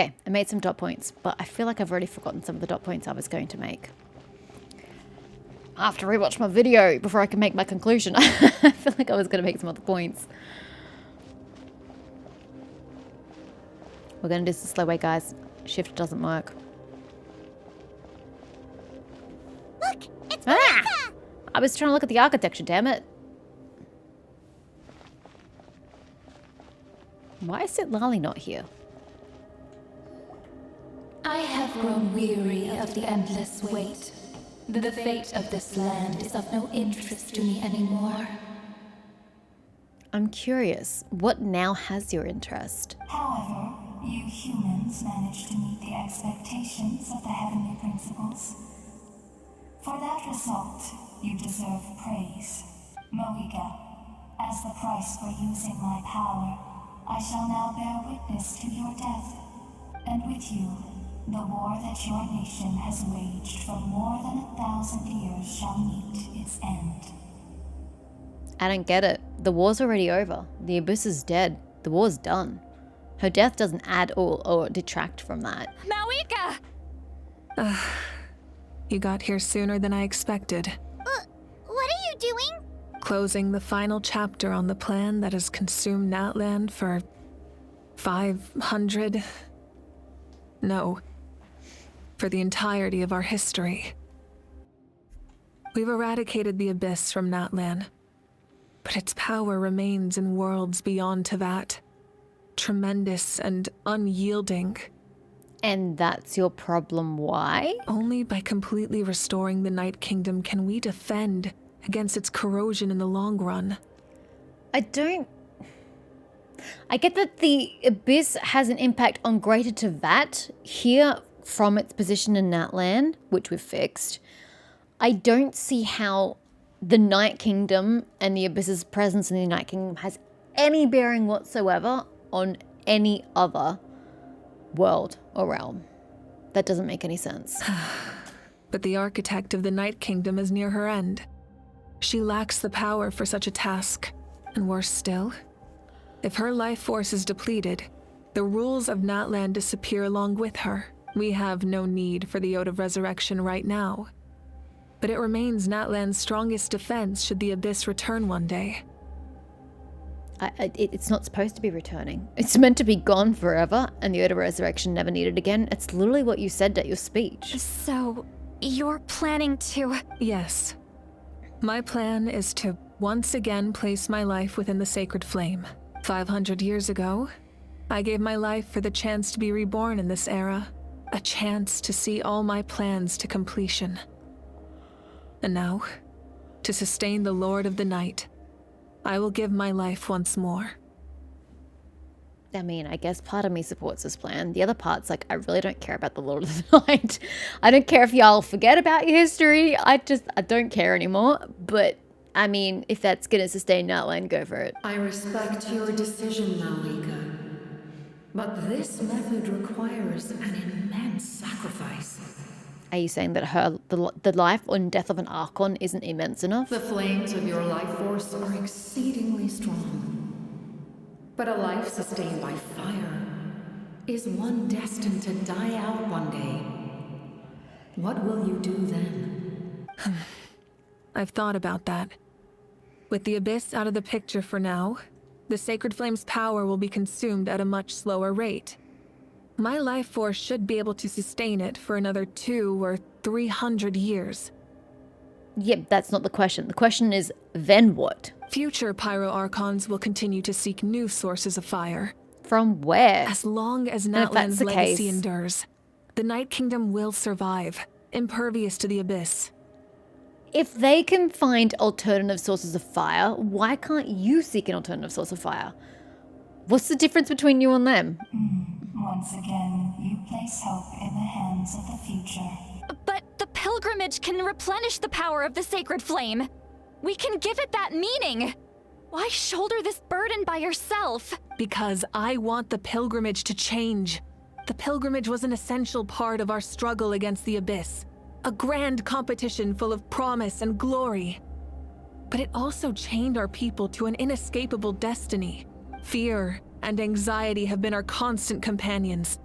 Okay, I made some dot points, but I feel like I've already forgotten some of the dot points I was going to make. I have to rewatch my video before I can make my conclusion. I feel like I was going to make some other points. We're going to do this the slow way, guys. Shift doesn't work. Look, it's Malika! I was trying to look at the architecture, damn it. Why is Lali not here? I have grown weary of the endless wait. The fate of this land is of no interest to me anymore. I'm curious, what now has your interest? However, you humans managed to meet the expectations of the heavenly principles. For that result, you deserve praise. Moika, as the price for using my power, I shall now bear witness to your death, and with you, the war that your nation has waged for more than 1,000 years shall meet its end. I don't get it. The war's already over. The Abyss is dead. The war's done. Her death doesn't add or detract from that. Malika! You got here sooner than I expected. What are you doing? Closing the final chapter on the plan that has consumed Natland for 500... No. For the entirety of our history. We've eradicated the Abyss from Natlan, but its power remains in worlds beyond Tevat. Tremendous and unyielding. And that's your problem, why? Only by completely restoring the Night Kingdom can we defend against its corrosion in the long run. I get that the Abyss has an impact on Greater Tevat here from its position in Natlan, which we've fixed. I don't see how the Night Kingdom and the Abyss's presence in the Night Kingdom has any bearing whatsoever on any other world or realm. That doesn't make any sense. But the architect of the Night Kingdom is near her end. She lacks the power for such a task. And worse still, if her life force is depleted, the rules of Natlan disappear along with her. We have no need for the Ode of Resurrection right now. But it remains Natlan's strongest defense should the Abyss return one day. It's not supposed to be returning. It's meant to be gone forever, and the Ode of Resurrection never needed again. It's literally what you said at your speech. So, you're planning to... Yes. My plan is to once again place my life within the sacred flame. 500 years ago, I gave my life for the chance to be reborn in this era. A chance to see all my plans to completion. And now, to sustain the Lord of the Night, I will give my life once more. I mean, I guess part of me supports this plan. The other part's like, I really don't care about the Lord of the Night. I don't care if y'all forget about your history. I don't care anymore. But, I mean, if that's gonna sustain Natlan, go for it. I respect your decision, Malika. But this method requires an immense sacrifice. Are you saying that the life or death of an Archon isn't immense enough? The flames of your life force are exceedingly strong. But a life sustained by fire is one destined to die out one day. What will you do then? I've thought about that. With the Abyss out of the picture for now, the Sacred Flame's power will be consumed at a much slower rate. My life force should be able to sustain it for another 200 or 300 years. Yep, that's not the question. The question is, then what? Future Pyro-Archons will continue to seek new sources of fire. From where? As long as And if that's Natlan's the legacy case, endures, the Night Kingdom will survive, impervious to the Abyss. if they can find alternative sources of fire, why can't you seek an alternative source of fire? What's the difference between you and them? Once again, you place hope in the hands of the future. But the pilgrimage can replenish the power of the sacred flame. We can give it that meaning. Why shoulder this burden by yourself? Because I want the pilgrimage to change. The pilgrimage was an essential part of our struggle against the Abyss. A grand competition full of promise and glory. But it also chained our people to an inescapable destiny. Fear and anxiety have been our constant companions.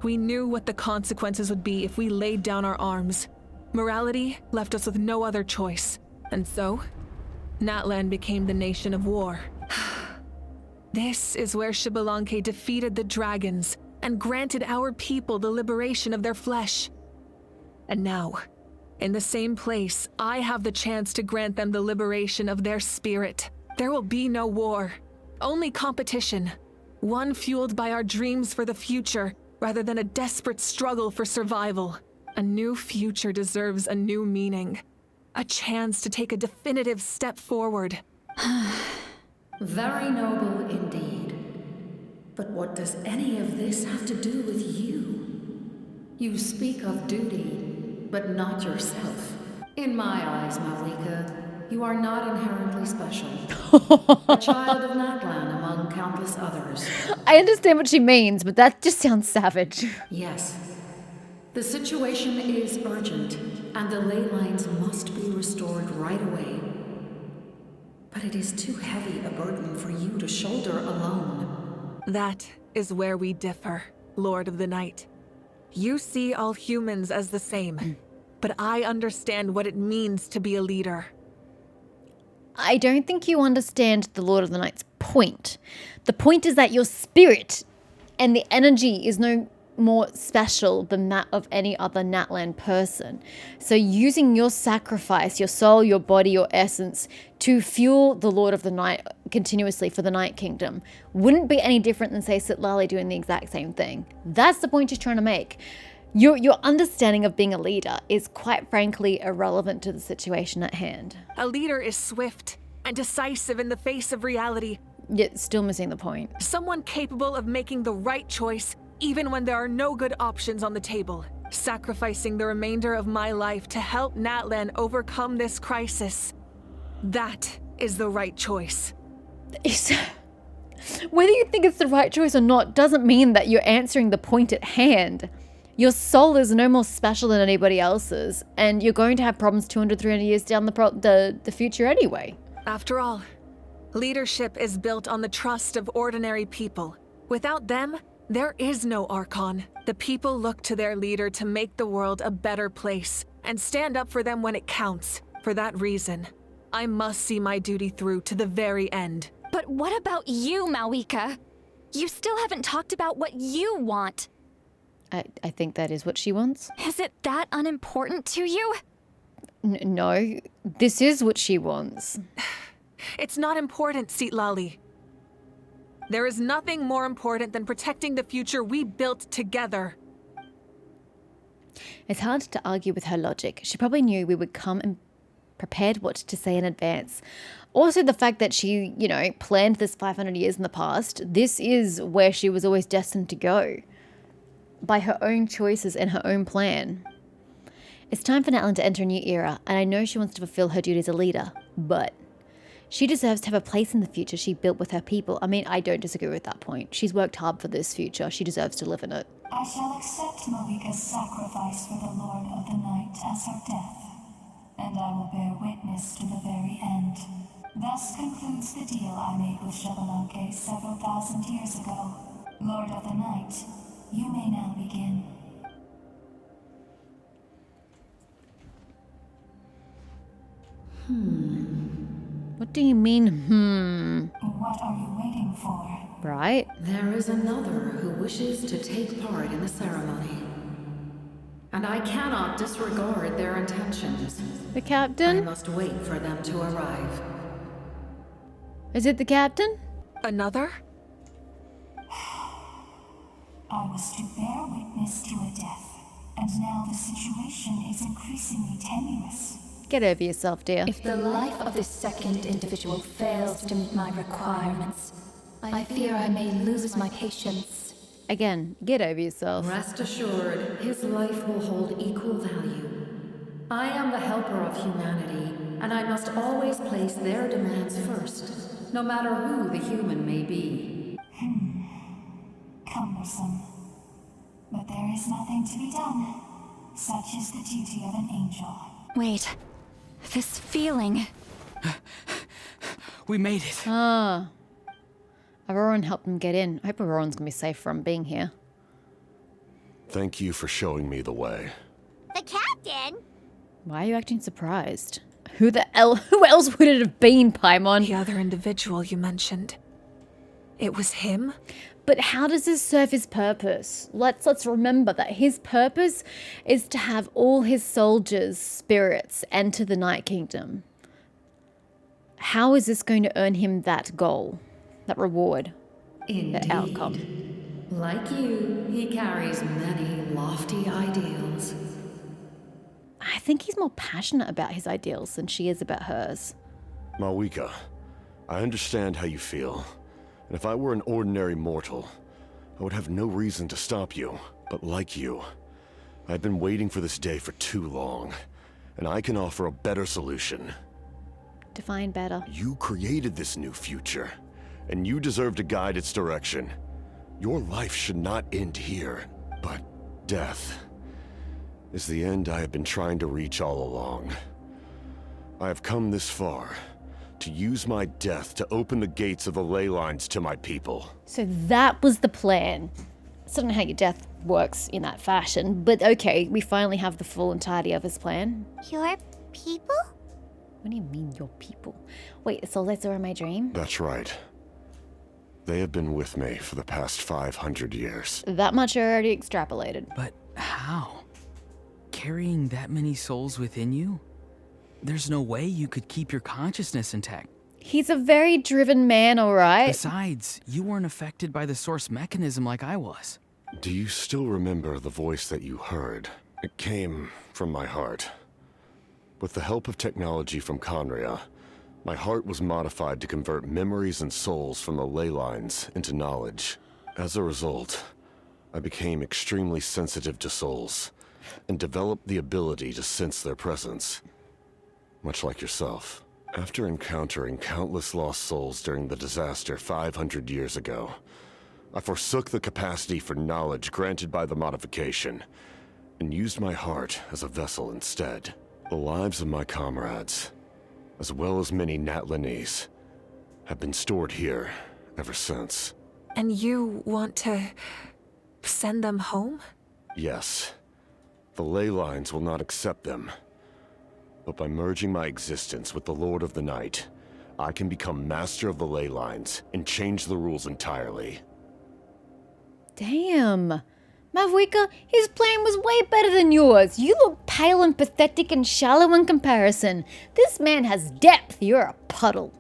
We knew what the consequences would be if we laid down our arms. Morality left us with no other choice. And so, Natlan became the nation of war. This is where Xbalanque defeated the dragons and granted our people the liberation of their flesh. And now, in the same place, I have the chance to grant them the liberation of their spirit. There will be no war, only competition. One fueled by our dreams for the future, rather than a desperate struggle for survival. A new future deserves a new meaning. A chance to take a definitive step forward. Very noble indeed. But what does any of this have to do with you? You speak of duty, but not yourself. In my eyes, Malika, you are not inherently special. A child of Natlan among countless others. I understand what she means, but that just sounds savage. Yes. The situation is urgent, and the ley lines must be restored right away. But it is too heavy a burden for you to shoulder alone. That is where we differ, Lord of the Night. You see all humans as the same, but I understand what it means to be a leader. I don't think you understand the Lord of the Night's point. The point is that your spirit and the energy is no more special than that of any other Natlan person. So using your sacrifice, your soul, your body, your essence to fuel the Lord of the Night continuously for the Night Kingdom wouldn't be any different than, say, Sitlali doing the exact same thing. That's the point she's trying to make. Your understanding of being a leader is quite frankly irrelevant to the situation at hand. A leader is swift and decisive in the face of reality. Yet still missing the point. Someone capable of making the right choice even when there are no good options on the table. Sacrificing the remainder of my life to help Natlan overcome this crisis. That is the right choice. Whether you think it's the right choice or not doesn't mean that you're answering the point at hand. Your soul is no more special than anybody else's, and you're going to have problems 200, 300 years down the future anyway. After all, leadership is built on the trust of ordinary people. Without them, there is no Archon. The people look to their leader to make the world a better place and stand up for them when it counts. For that reason, I must see my duty through to the very end. But what about you, Malika? You still haven't talked about what you want. I think that is what she wants. Is it that unimportant to you? No, this is what she wants. It's not important, Sitlali. There is nothing more important than protecting the future we built together. It's hard to argue with her logic. She probably knew we would come and prepared what to say in advance. Also, the fact that she, planned this 500 years in the past, this is where she was always destined to go. By her own choices and her own plan. It's time for Natlan to enter a new era, and I know she wants to fulfill her duty as a leader, but she deserves to have a place in the future she built with her people. I mean, I don't disagree with that point. She's worked hard for this future. She deserves to live in it. I shall accept Malika's sacrifice for the Lord of the Night as her death, and I will bear witness to the very end. Thus concludes the deal I made with Xbalanque several thousand years ago. Lord of the Night, you may now begin. What do you mean, What are you waiting for? Right? There is another who wishes to take part in the ceremony. And I cannot disregard their intentions. The I captain? must wait for them to arrive. Is it the captain? Another? I was to bear witness to a death, and now the situation is increasingly tenuous. Get over yourself, dear. If the life of this second individual fails to meet my requirements, I fear I may lose my patience. Again, get over yourself. Rest assured, his life will hold equal value. I am the helper of humanity, and I must always place their demands first, no matter who the human may be. Cumbersome. But there is nothing to be done. Such is the duty of an angel. Wait, this feeling. We made it. Auroran helped them get in. I hope Auroran's gonna be safe from being here. Thank you for showing me the way. The captain? Why are you acting surprised? Who else would it have been, Paimon? The other individual you mentioned. It was him? But how does this serve his purpose? Let's remember that his purpose is to have all his soldiers' spirits enter the Night Kingdom. How is this going to earn him that goal, that reward, that outcome? Like you, he carries many lofty ideals. I think he's more passionate about his ideals than she is about hers. Malwika, I understand how you feel. And if I were an ordinary mortal, I would have no reason to stop you. But like you, I've been waiting for this day for too long. And I can offer a better solution. Define better. You created this new future, and you deserve to guide its direction. Your life should not end here, but death is the end I have been trying to reach all along. I have come this far to use my death to open the gates of the ley lines to my people. So that was the plan. I don't know how your death works in that fashion, but okay, we finally have the full entirety of his plan. Your people? What do you mean, your people? Wait, so that's my dream? That's right. They have been with me for the past 500 years. That much I already extrapolated. But how? Carrying that many souls within you? There's no way you could keep your consciousness intact. He's a very driven man, all right? Besides, you weren't affected by the source mechanism like I was. Do you still remember the voice that you heard? It came from my heart. With the help of technology from Conria, my heart was modified to convert memories and souls from the ley lines into knowledge. As a result, I became extremely sensitive to souls, and developed the ability to sense their presence. Much like yourself. After encountering countless lost souls during the disaster 500 years ago, I forsook the capacity for knowledge granted by the modification, and used my heart as a vessel instead. The lives of my comrades, as well as many Natlanese, have been stored here ever since. And you want to send them home? Yes. The ley lines will not accept them. But by merging my existence with the Lord of the Night, I can become master of the ley lines and change the rules entirely. Damn. Mavwika, his plan was way better than yours. You look pale and pathetic and shallow in comparison. This man has depth. You're a puddle.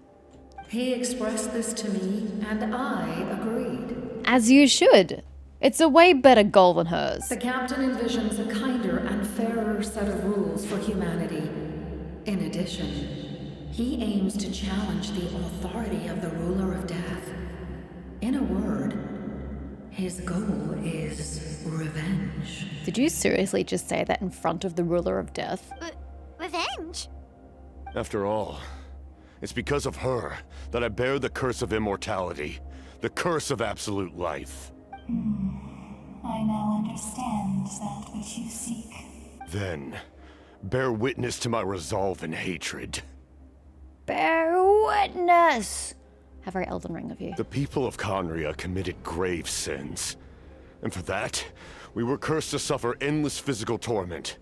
He expressed this to me, and I agreed. As you should. It's a way better goal than hers. The captain envisions a kinder and fairer set of rules for humanity. In addition, he aims to challenge the authority of the ruler of death. In a word, his goal is revenge. Did you seriously just say that in front of the ruler of death? Revenge? After all, it's because of her that I bear the curse of immortality, the curse of absolute life. I now understand that which you seek. Then, bear witness to my resolve and hatred. Bear witness! How very Elden Ring of you. The people of Conria committed grave sins. And for that, we were cursed to suffer endless physical torment.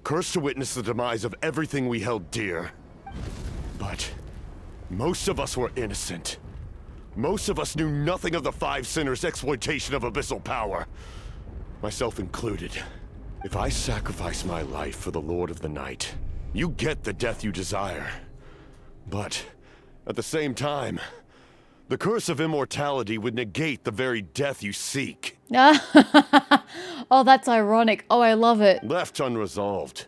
Cursed to witness the demise of everything we held dear. But most of us were innocent. Most of us knew nothing of the Five Sinners' exploitation of abyssal power. Myself included. If I sacrifice my life for the Lord of the Night, you get the death you desire. But, at the same time, the curse of immortality would negate the very death you seek. Oh, that's ironic. Oh, I love it. Left unresolved,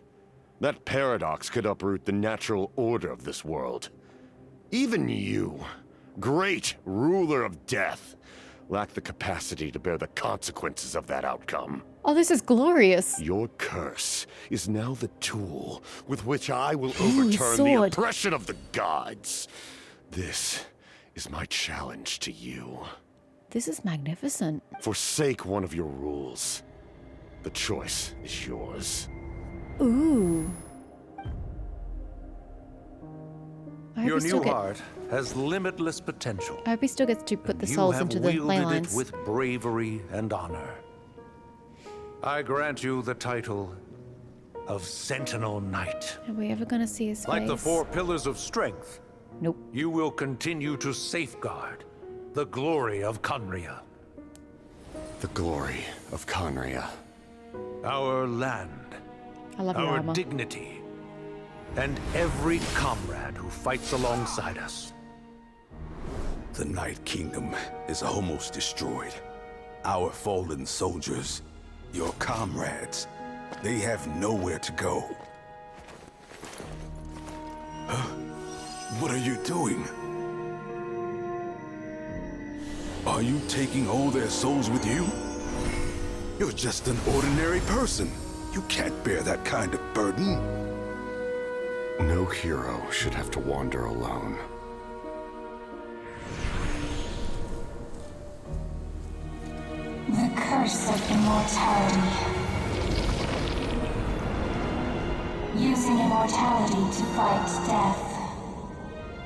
that paradox could uproot the natural order of this world. Even you, great ruler of death, lack the capacity to bear the consequences of that outcome. Oh, this is glorious. Your curse is now the tool with which I will Ooh, overturn the sword. oppression of the gods. This is my challenge to you. This is magnificent. Forsake one of your rules. The choice is yours. Ooh. I hope Your he still new heart has limitless potential. I hope he still gets to put the You souls have into the ley wielded lines. it with bravery and honor. I grant you the title of Sentinel Knight. Are we ever gonna see his face? Like the 4 pillars of strength, Nope. you will continue to safeguard the glory of Conria. The glory of Conria. Our land, I love your our armor. dignity, and every comrade who fights alongside us. The Night Kingdom is almost destroyed. Our fallen soldiers, your comrades, they have nowhere to go. Huh? What are you doing? Are you taking all their souls with you? You're just an ordinary person. You can't bear that kind of burden. No hero should have to wander alone. The curse of immortality. Using immortality to fight death.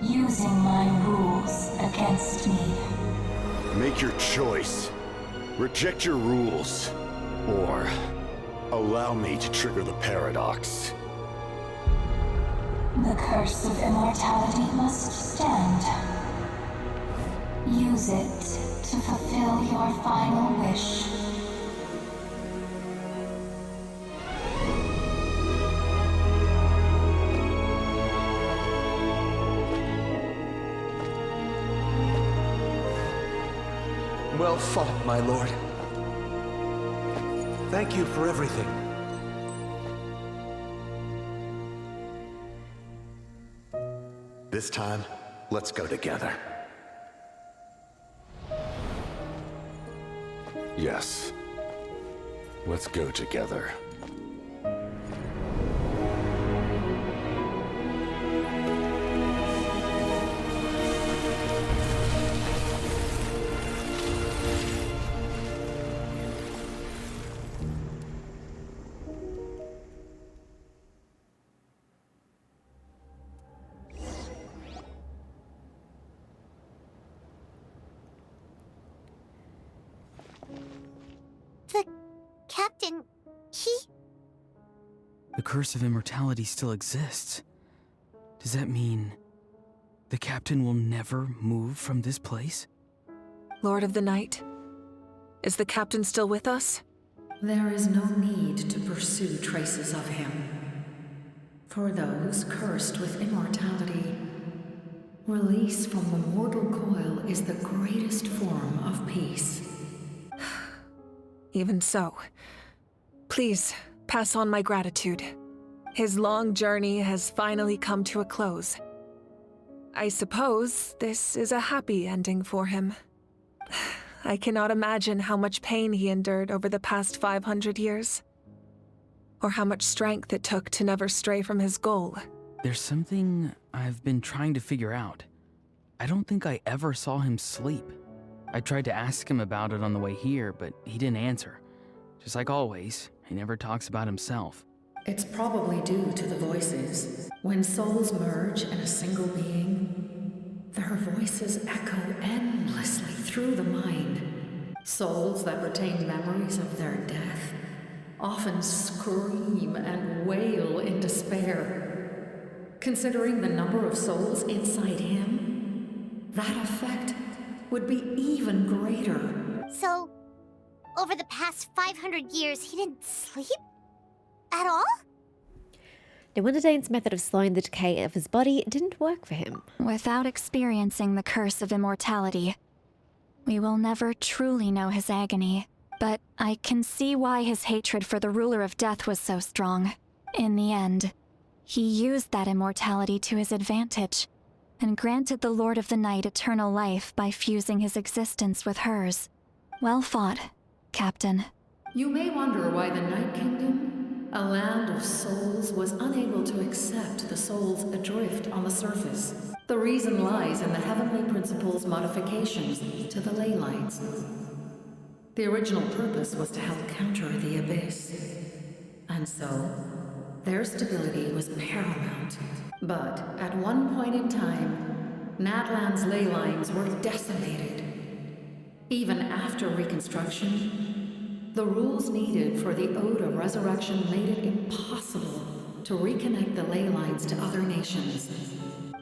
Using my rules against me. Make your choice. Reject your rules. Or allow me to trigger the paradox. The curse of immortality must stand. Use it to fulfill your final wish. Well fought, my lord. Thank you for everything. This time, let's go together. Yes. Let's go together. The captain, The curse of immortality still exists. Does that mean the captain will never move from this place? Lord of the Night, is the captain still with us? There is no need to pursue traces of him. For those cursed with immortality, release from the mortal coil is the greatest form of peace. Even so, please pass on my gratitude. His long journey has finally come to a close. I suppose this is a happy ending for him. I cannot imagine how much pain he endured over the past 500 years, or how much strength it took to never stray from his goal. There's something I've been trying to figure out. I don't think I ever saw him sleep. I tried to ask him about it on the way here, but he didn't answer. Just like always, he never talks about himself. It's probably due to the voices. When souls merge in a single being, their voices echo endlessly through the mind. Souls that retain memories of their death often scream and wail in despair. Considering the number of souls inside him, that effect would be even greater. So, over the past 500 years, he didn't sleep? At all? No wonder Dane's method of slowing the decay of his body didn't work for him. Without experiencing the curse of immortality, we will never truly know his agony. But I can see why his hatred for the ruler of death was so strong. In the end, he used that immortality to his advantage, and granted the Lord of the Night eternal life by fusing his existence with hers. Well fought, Captain. You may wonder why the Night Kingdom, a land of souls, was unable to accept the souls adrift on the surface. The reason lies in the Heavenly Principle's modifications to the ley lines. The original purpose was to help counter the Abyss. And so, their stability was paramount. But at one point in time, Natlan's ley lines were decimated. Even after reconstruction, The rules needed for the Ode of Resurrection made it impossible to reconnect the ley lines to other nations.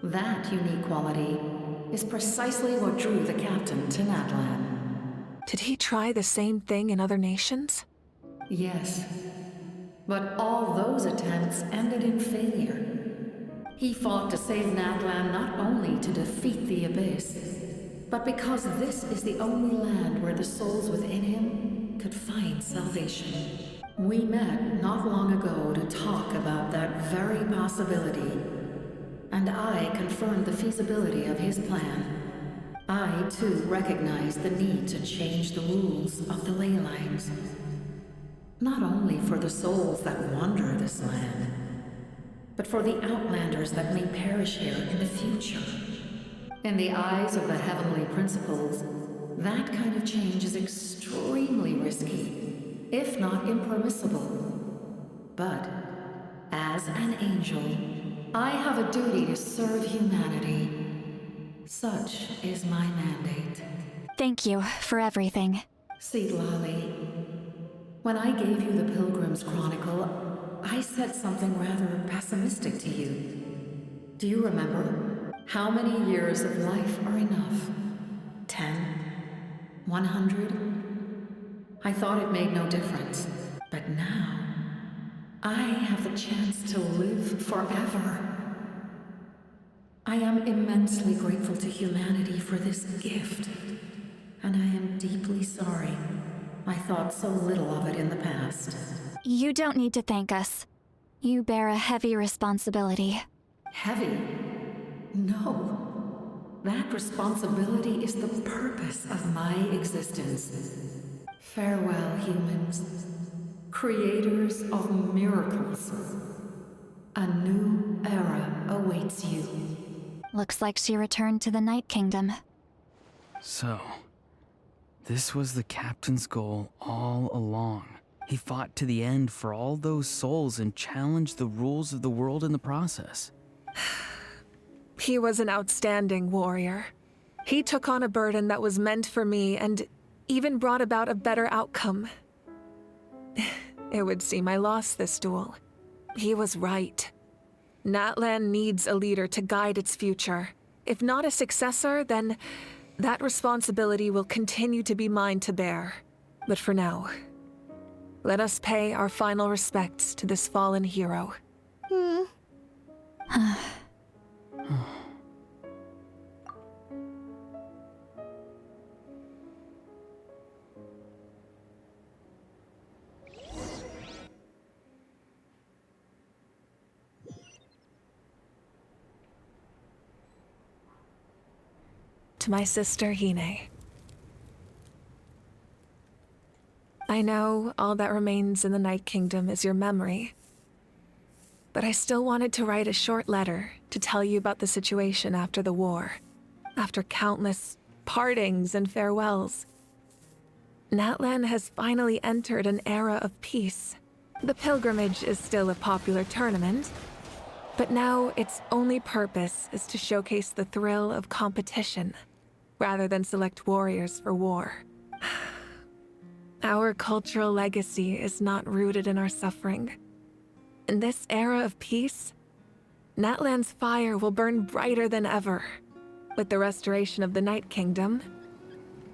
That unique quality is precisely what drew the captain to Natlan. Did he try the same thing in other nations? Yes, but all those attempts ended in failure. He fought to save Natlan not only to defeat the Abyss, but because this is the only land where the souls within him could find salvation. We met not long ago to talk about that very possibility, and I confirmed the feasibility of his plan. I, too, recognize the need to change the rules of the ley lines. Not only for the souls that wander this land, but for the outlanders that may perish here in the future. In the eyes of the heavenly principles, that kind of change is extremely risky, if not impermissible. But, as an angel, I have a duty to serve humanity. Such is my mandate. Thank you for everything. Seed Lolly, when I gave you the Pilgrim's Chronicle, I said something rather pessimistic to you. Do you remember? How many years of life are enough? 10? 100? I thought it made no difference. But now, I have the chance to live forever. I am immensely grateful to humanity for this gift. And I am deeply sorry I thought so little of it in the past. You don't need to thank us. You bear a heavy responsibility. Heavy? No. That responsibility is the purpose of my existence. Farewell, humans. Creators of miracles. A new era awaits you. Looks like she returned to the Night Kingdom. So, this was the captain's goal all along. He fought to the end for all those souls and challenged the rules of the world in the process. He was an outstanding warrior. He took on a burden that was meant for me and even brought about a better outcome. It would seem I lost this duel. He was right. Natlan needs a leader to guide its future. If not a successor, then that responsibility will continue to be mine to bear. But for now, let us pay our final respects to this fallen hero. To my sister, Hine. I know all that remains in the Night Kingdom is your memory, but I still wanted to write a short letter to tell you about the situation after the war. After countless partings and farewells, Natlan has finally entered an era of peace. The pilgrimage is still a popular tournament, but now its only purpose is to showcase the thrill of competition, rather than select warriors for war. Our cultural legacy is not rooted in our suffering. In this era of peace, Natlan's fire will burn brighter than ever. With the restoration of the Night Kingdom,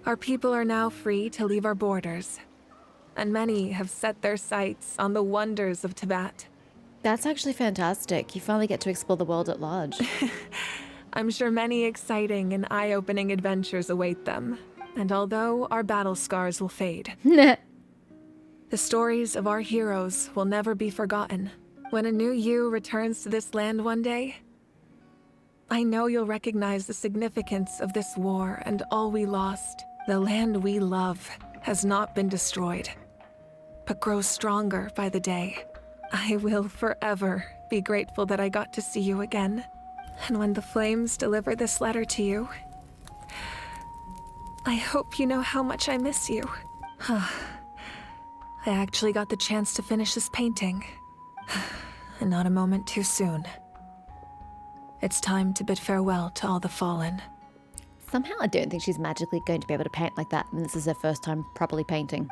our people are now free to leave our borders, and many have set their sights on the wonders of Tibet. That's actually fantastic. You finally get to explore the world at large. I'm sure many exciting and eye-opening adventures await them, and although our battle scars will fade, the stories of our heroes will never be forgotten. When a new you returns to this land one day, I know you'll recognize the significance of this war and all we lost. The land we love has not been destroyed, but grows stronger by the day. I will forever be grateful that I got to see you again. And when the flames deliver this letter to you, I hope you know how much I miss you. I actually got the chance to finish this painting. And not a moment too soon. It's time to bid farewell to all the fallen. Somehow I don't think she's magically going to be able to paint like that, and this is her first time properly painting.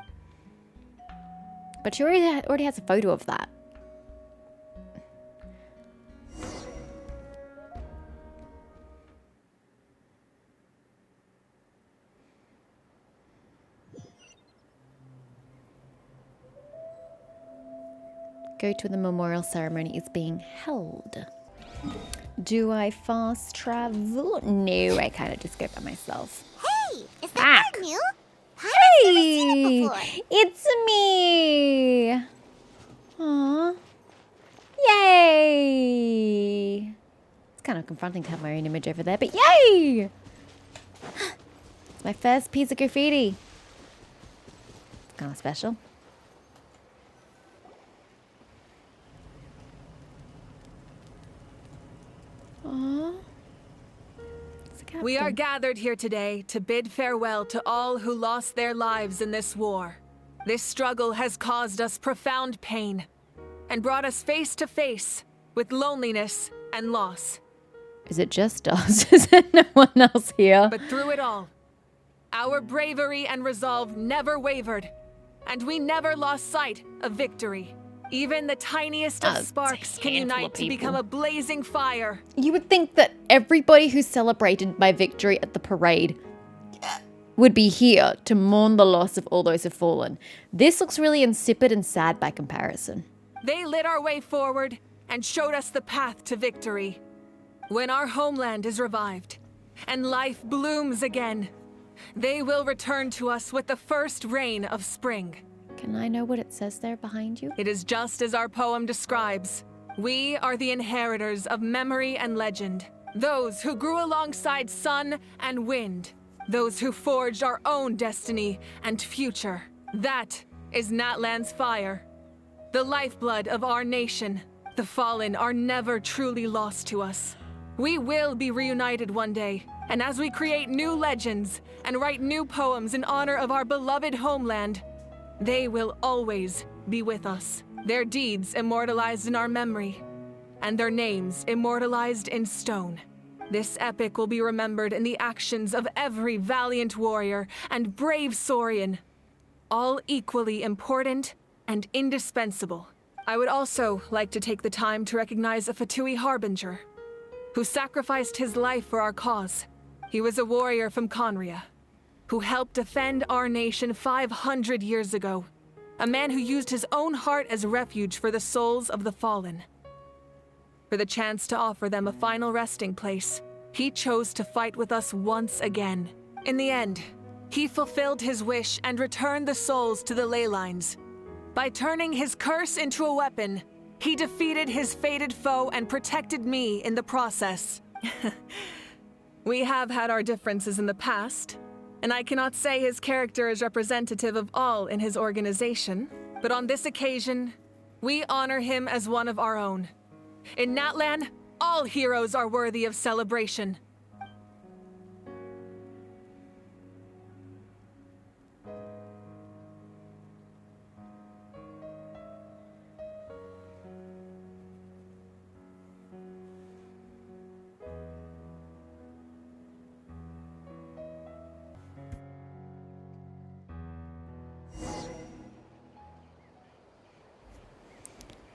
But she already has a photo of that. Go to the memorial ceremony is being held. Do I fast travel? No, I kind of just go by myself. Hey, is that brand new? Hey, it's me. Aw, yay! It's kind of confronting to have my own image over there, but yay! It's my first piece of graffiti. It's kind of special. Aww. We are gathered here today to bid farewell to all who lost their lives in this war. This struggle has caused us profound pain and brought us face to face with loneliness and loss. Is it just us? Is there no one else here? But through it all, our bravery and resolve never wavered, and we never lost sight of victory. Even the tiniest of sparks can unite to become a blazing fire. You would think that everybody who celebrated my victory at the parade would be here to mourn the loss of all those who've fallen. This looks really insipid and sad by comparison. They lit our way forward and showed us the path to victory. When our homeland is revived and life blooms again, they will return to us with the first rain of spring. Can I know what it says there behind you? It is just as our poem describes. We are the inheritors of memory and legend. Those who grew alongside sun and wind. Those who forged our own destiny and future. That is Natlan's fire. The lifeblood of our nation. The fallen are never truly lost to us. We will be reunited one day. And as we create new legends and write new poems in honor of our beloved homeland, they will always be with us, their deeds immortalized in our memory, and their names immortalized in stone. This epic will be remembered in the actions of every valiant warrior and brave Saurian, all equally important and indispensable. I would also like to take the time to recognize a Fatui Harbinger, who sacrificed his life for our cause. He was a warrior from Conria, who helped defend our nation 500 years ago. A man who used his own heart as refuge for the souls of the fallen. For the chance to offer them a final resting place, he chose to fight with us once again. In the end, he fulfilled his wish and returned the souls to the ley lines. By turning his curse into a weapon, he defeated his fated foe and protected me in the process. We have had our differences in the past, and I cannot say his character is representative of all in his organization, but on this occasion, we honor him as one of our own. In Natlan, all heroes are worthy of celebration.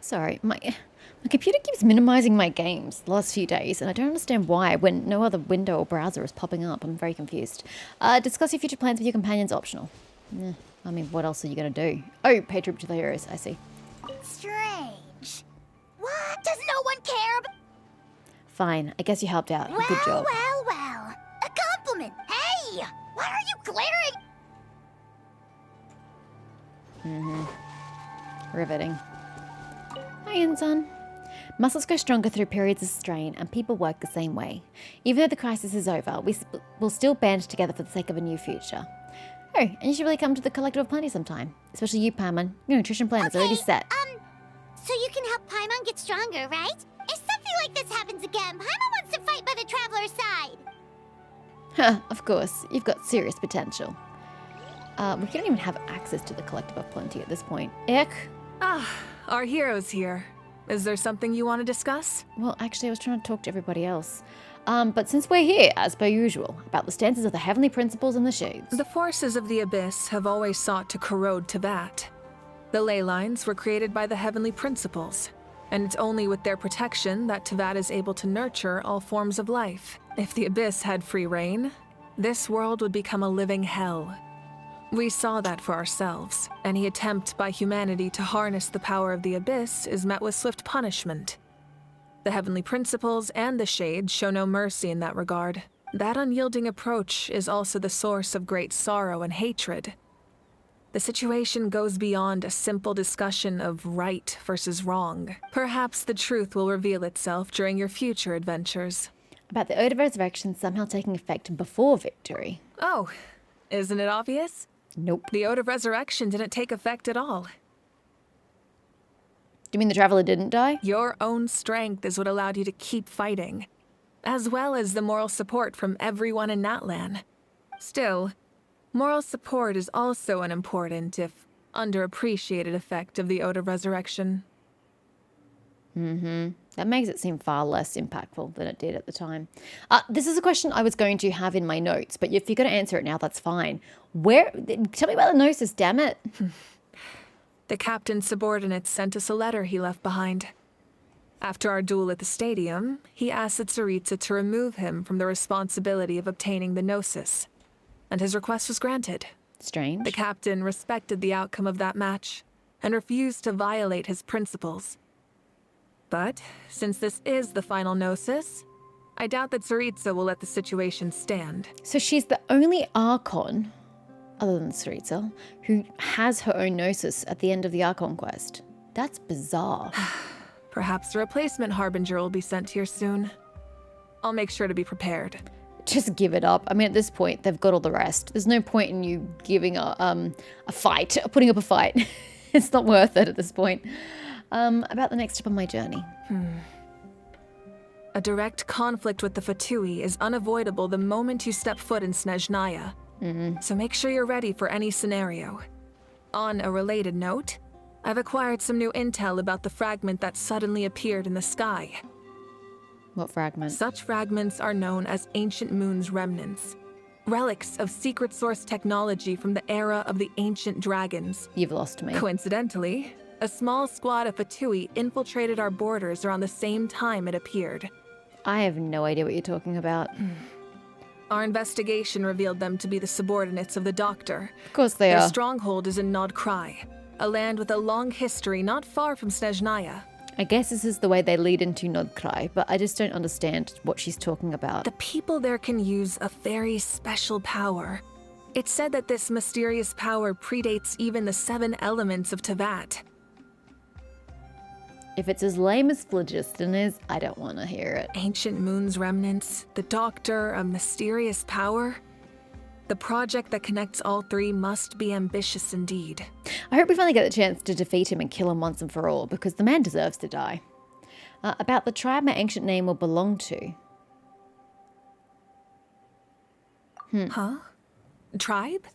Sorry, my computer keeps minimizing my games the last few days, and I don't understand why when no other window or browser is popping up. I'm very confused. Discuss your future plans with your companions optional. I mean, what else are you going to do? Oh, pay tribute to the heroes, I see. Strange. What? Does no one care? Fine, I guess you helped out. Good job. Well. A compliment. Hey! Why are you glaring? Riveting. Hi, Inson. Muscles go stronger through periods of strain, and people work the same way. Even though the crisis is over, we'll still band together for the sake of a new future. Oh, and you should really come to the Collective of Plenty sometime. Especially you, Paimon. Your nutrition plan is already set. So you can help Paimon get stronger, right? If something like this happens again, Paimon wants to fight by the Traveler's side. Huh, of course. You've got serious potential. We don't even have access to the Collective of Plenty at this point. Ick. Our hero's here. Is there something you want to discuss? Well, actually, I was trying to talk to everybody else. But since we're here, as per usual, about the stances of the heavenly principles and the shades. The forces of the Abyss have always sought to corrode Teyvat. The ley lines were created by the heavenly principles, and it's only with their protection that Tevat is able to nurture all forms of life. If the Abyss had free reign, this world would become a living hell. We saw that for ourselves. Any attempt by humanity to harness the power of the Abyss is met with swift punishment. The heavenly principles and the Shades show no mercy in that regard. That unyielding approach is also the source of great sorrow and hatred. The situation goes beyond a simple discussion of right versus wrong. Perhaps the truth will reveal itself during your future adventures. About the Ode of Resurrection somehow taking effect before victory. Oh, isn't it obvious? Nope. The Ode of Resurrection didn't take effect at all. Do you mean the Traveler didn't die? Your own strength is what allowed you to keep fighting, as well as the moral support from everyone in Natlan. Still, moral support is also an important, if underappreciated, effect of the Ode of Resurrection. That makes it seem far less impactful than it did at the time. This is a question I was going to have in my notes, but if you're going to answer it now, that's fine. Tell me about the Gnosis, damn it. The captain's subordinates sent us a letter he left behind. After our duel at the stadium, he asked Tsaritsa to remove him from the responsibility of obtaining the Gnosis, and his request was granted. Strange. The captain respected the outcome of that match and refused to violate his principles. But since this is the final Gnosis, I doubt that Tsaritsa will let the situation stand. So she's the only Archon, other than Tsaritsa, who has her own Gnosis at the end of the Archon quest. That's bizarre. Perhaps a replacement Harbinger will be sent here soon. I'll make sure to be prepared. Just give it up. I mean, at this point, they've got all the rest. There's no point in you giving a fight, putting up a fight. It's not worth it at this point. About the next step on my journey. A direct conflict with the Fatui is unavoidable the moment you step foot in Snezhnaya. So make sure you're ready for any scenario. On a related note, I've acquired some new intel about the fragment that suddenly appeared in the sky. What fragment? Such fragments are known as Ancient Moon's remnants. Relics of secret source technology from the era of the ancient dragons. You've lost me. Coincidentally, a small squad of Fatui infiltrated our borders around the same time it appeared. I have no idea what you're talking about. Our investigation revealed them to be the subordinates of the Doctor. Of course they Their are. stronghold is in Nod Krai, a land with a long history not far from Snezhnaya. I guess this is the way they lead into Nod Krai, but I just don't understand what she's talking about. The people there can use a very special power. It's said that this mysterious power predates even the 7 elements of Tevat. If it's as lame as phlogiston is, I don't want to hear it. Ancient Moon's remnants, the Doctor, a mysterious power. The project that connects all 3 must be ambitious indeed. I hope we finally get the chance to defeat him and kill him once and for all, because the man deserves to die. About the tribe my ancient name will belong to. Huh? Tribe?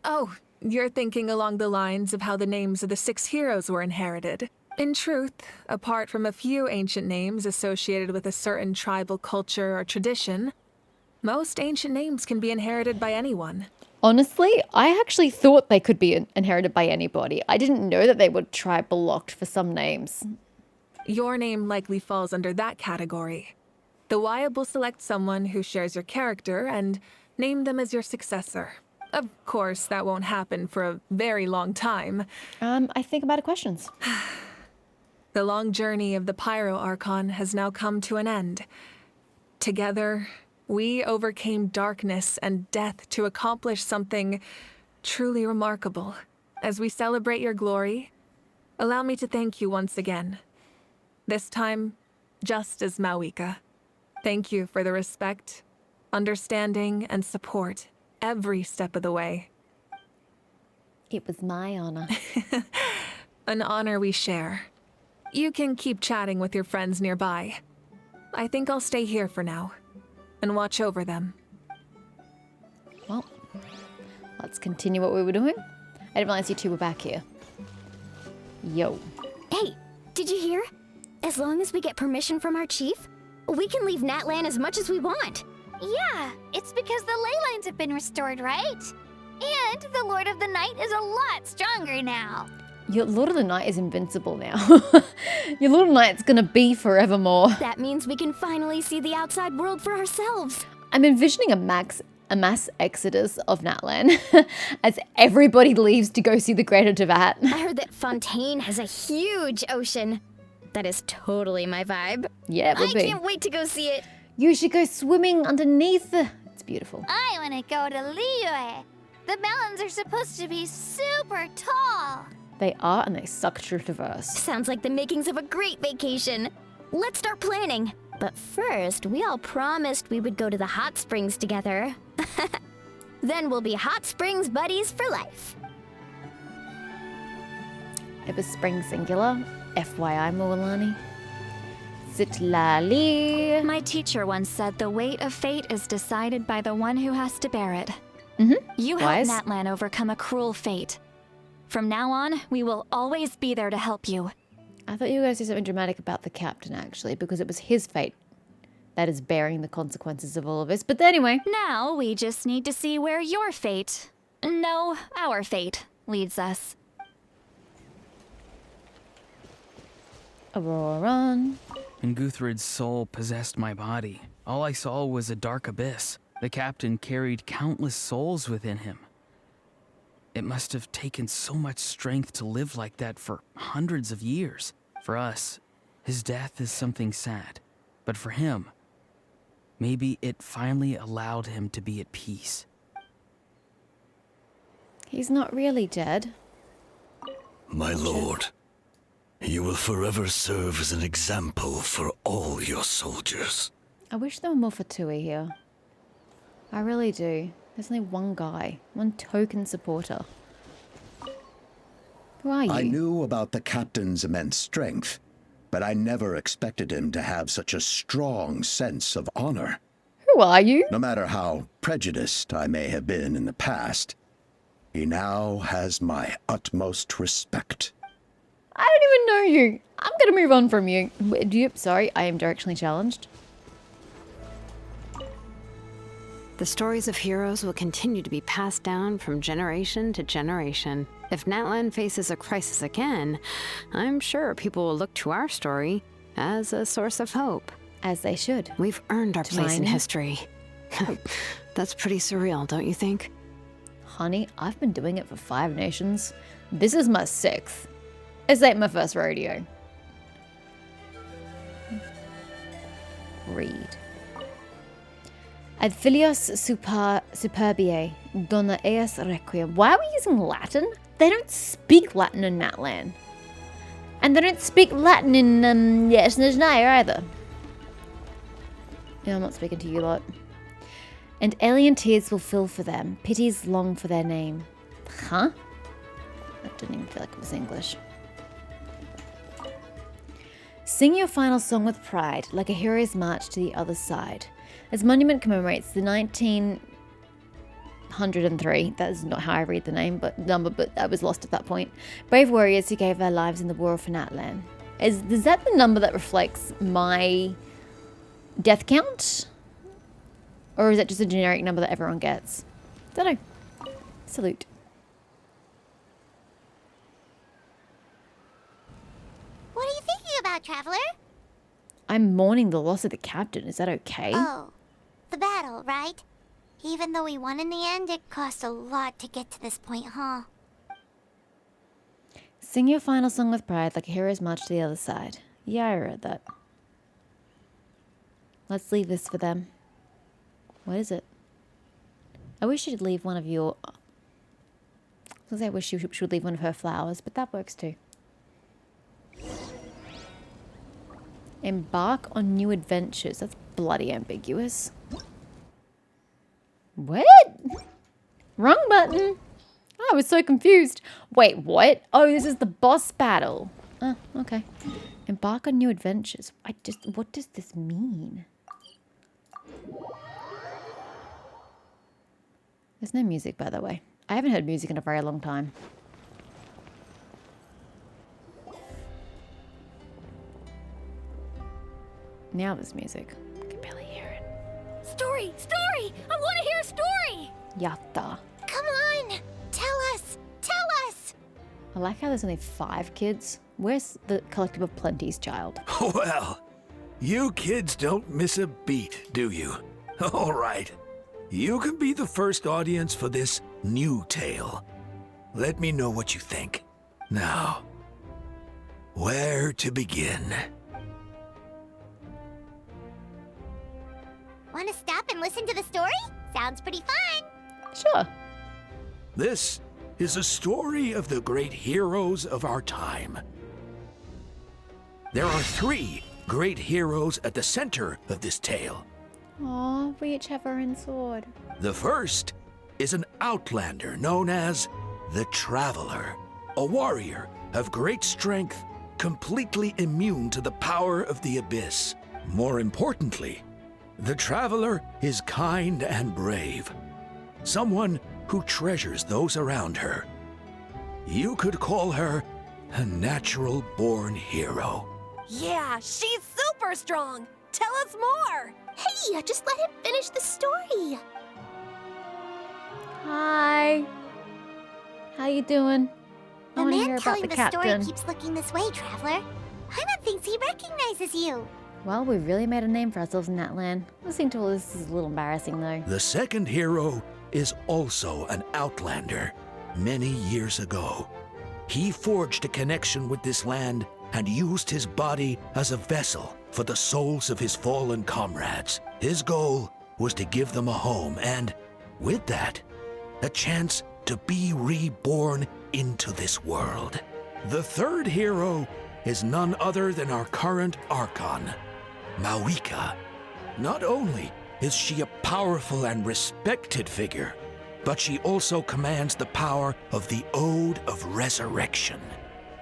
Oh, you're thinking along the lines of how the names of the 6 heroes were inherited. In truth, apart from a few ancient names associated with a certain tribal culture or tradition, most ancient names can be inherited by anyone. Honestly, I actually thought they could be inherited by anybody. I didn't know that they were tribal locked for some names. Your name likely falls under that category. The Wyab will select someone who shares your character and name them as your successor. Of course, that won't happen for a very long time. I think I'm out of questions. The long journey of the Pyro Archon has now come to an end. Together, we overcame darkness and death to accomplish something truly remarkable. As we celebrate your glory, allow me to thank you once again. This time, just as Mawika. Thank you for the respect, understanding, and support every step of the way. It was my honor. An honor we share. You can keep chatting with your friends nearby. I think I'll stay here for now and watch over them. Well, let's continue what we were doing. I didn't realize you two were back here. Yo. Hey, did you hear? As long as we get permission from our chief, we can leave Natlan as much as we want. Yeah, it's because the ley lines have been restored, right? And the Lord of the Night is a lot stronger now. Your Lord of the Night is invincible now. Your Lord of the Night's gonna be forevermore. That means we can finally see the outside world for ourselves. I'm envisioning a mass exodus of Natlan as everybody leaves to go see the Greater Tevat. I heard that Fontaine has a huge ocean. That is totally my vibe. Yeah, it would be. I can't wait to go see it. You should go swimming underneath. It's beautiful. I want to go to Liyue. The mountains are supposed to be super tall. They are, and they suck to traverse. Sounds like the makings of a great vacation. Let's start planning. But first, we all promised we would go to the hot springs together. Then we'll be hot springs buddies for life. It was spring singular. FYI, Moalani. Zitlali. My teacher once said the weight of fate is decided by the one who has to bear it. You Wise. helped Natlan overcome a cruel fate. From now on, we will always be there to help you. I thought you were going to say something dramatic about the captain, actually, because it was his fate that is bearing the consequences of all of this. But anyway. Now we just need to see where your fate, no, our fate, leads us. Aurora. When Guthred's soul possessed my body, all I saw was a dark abyss. The captain carried countless souls within him. It must have taken so much strength to live like that for hundreds of years. For us, his death is something sad. But for him, maybe it finally allowed him to be at peace. He's not really dead. My lord, you will forever serve as an example for all your soldiers. I wish there were more Fatui here. I really do. There's only one guy, one token supporter. Who are you? I knew about the captain's immense strength, but I never expected him to have such a strong sense of honor. Who are you? No matter how prejudiced I may have been in the past, he now has my utmost respect. I don't even know you. I'm going to move on from you. Sorry, I am directionally challenged. The stories of heroes will continue to be passed down from generation to generation. If Natlan faces a crisis again, I'm sure people will look to our story as a source of hope. As they should. We've earned our place in history. That's pretty surreal, don't you think? Honey, I've been doing it for 5 nations. This is my 6th. This ain't my first rodeo. Read. Ad filios superbiae dona eas requiem. Why are we using Latin? They don't speak Latin in Natlan. And they don't speak Latin in Snezhnaya either. Yeah, I'm not speaking to you lot. And alien tears will fill for them. Pities long for their name. Huh? That didn't even feel like it was English. Sing your final song with pride, like a hero's march to the other side. As monument commemorates the 1903, that is not how I read the number, but I was lost at that point. Brave warriors who gave their lives in the war for Natlan. Is that the number that reflects my death count? Or is that just a generic number that everyone gets? Don't know. Salute. What are you thinking about, Traveler? I'm mourning the loss of the captain. Is that okay? Oh, the battle, right? Even though we won in the end, it cost a lot to get to this point, huh? Sing your final song with pride, like a hero's march to the other side. Yeah, I read that. Let's leave this for them. What is it? I wish you'd leave one of your... I wish she would leave one of her flowers, but that works too. Embark on new adventures. That's bloody ambiguous. What? Wrong button. I was so confused. Wait, what? Oh, this is the boss battle. Oh, okay. Embark on new adventures. What does this mean? There's no music, by the way. I haven't heard music in a very long time. Now there's music. I can barely hear it. Story! Story! I want to hear a story! Yatta. Come on! Tell us! Tell us! I like how there's only 5 kids. Where's the collective of plenty's child? Well, you kids don't miss a beat, do you? All right. You can be the first audience for this new tale. Let me know what you think. Now, where to begin? Want to stop and listen to the story? Sounds pretty fun. Sure. This is a story of the great heroes of our time. There are 3 great heroes at the center of this tale. Aw, we each have our own sword. The first is an outlander known as the Traveler, a warrior of great strength, completely immune to the power of the Abyss. More importantly, the Traveler is kind and brave, someone who treasures those around her. You could call her a natural-born hero. Yeah, she's super strong! Tell us more! Hey, just let him finish the story. Hi. How you doing? I The want to man hear about telling the the story captain. keeps looking this way, Traveler. Paimon thinks he recognizes you. Well, we really made a name for ourselves in that land. Listening to all this is a little embarrassing, though. The second hero is also an outlander. Many years ago, he forged a connection with this land and used his body as a vessel for the souls of his fallen comrades. His goal was to give them a home and, with that, a chance to be reborn into this world. The third hero is none other than our current Archon, Mawika. Not only is she a powerful and respected figure, but she also commands the power of the Ode of Resurrection,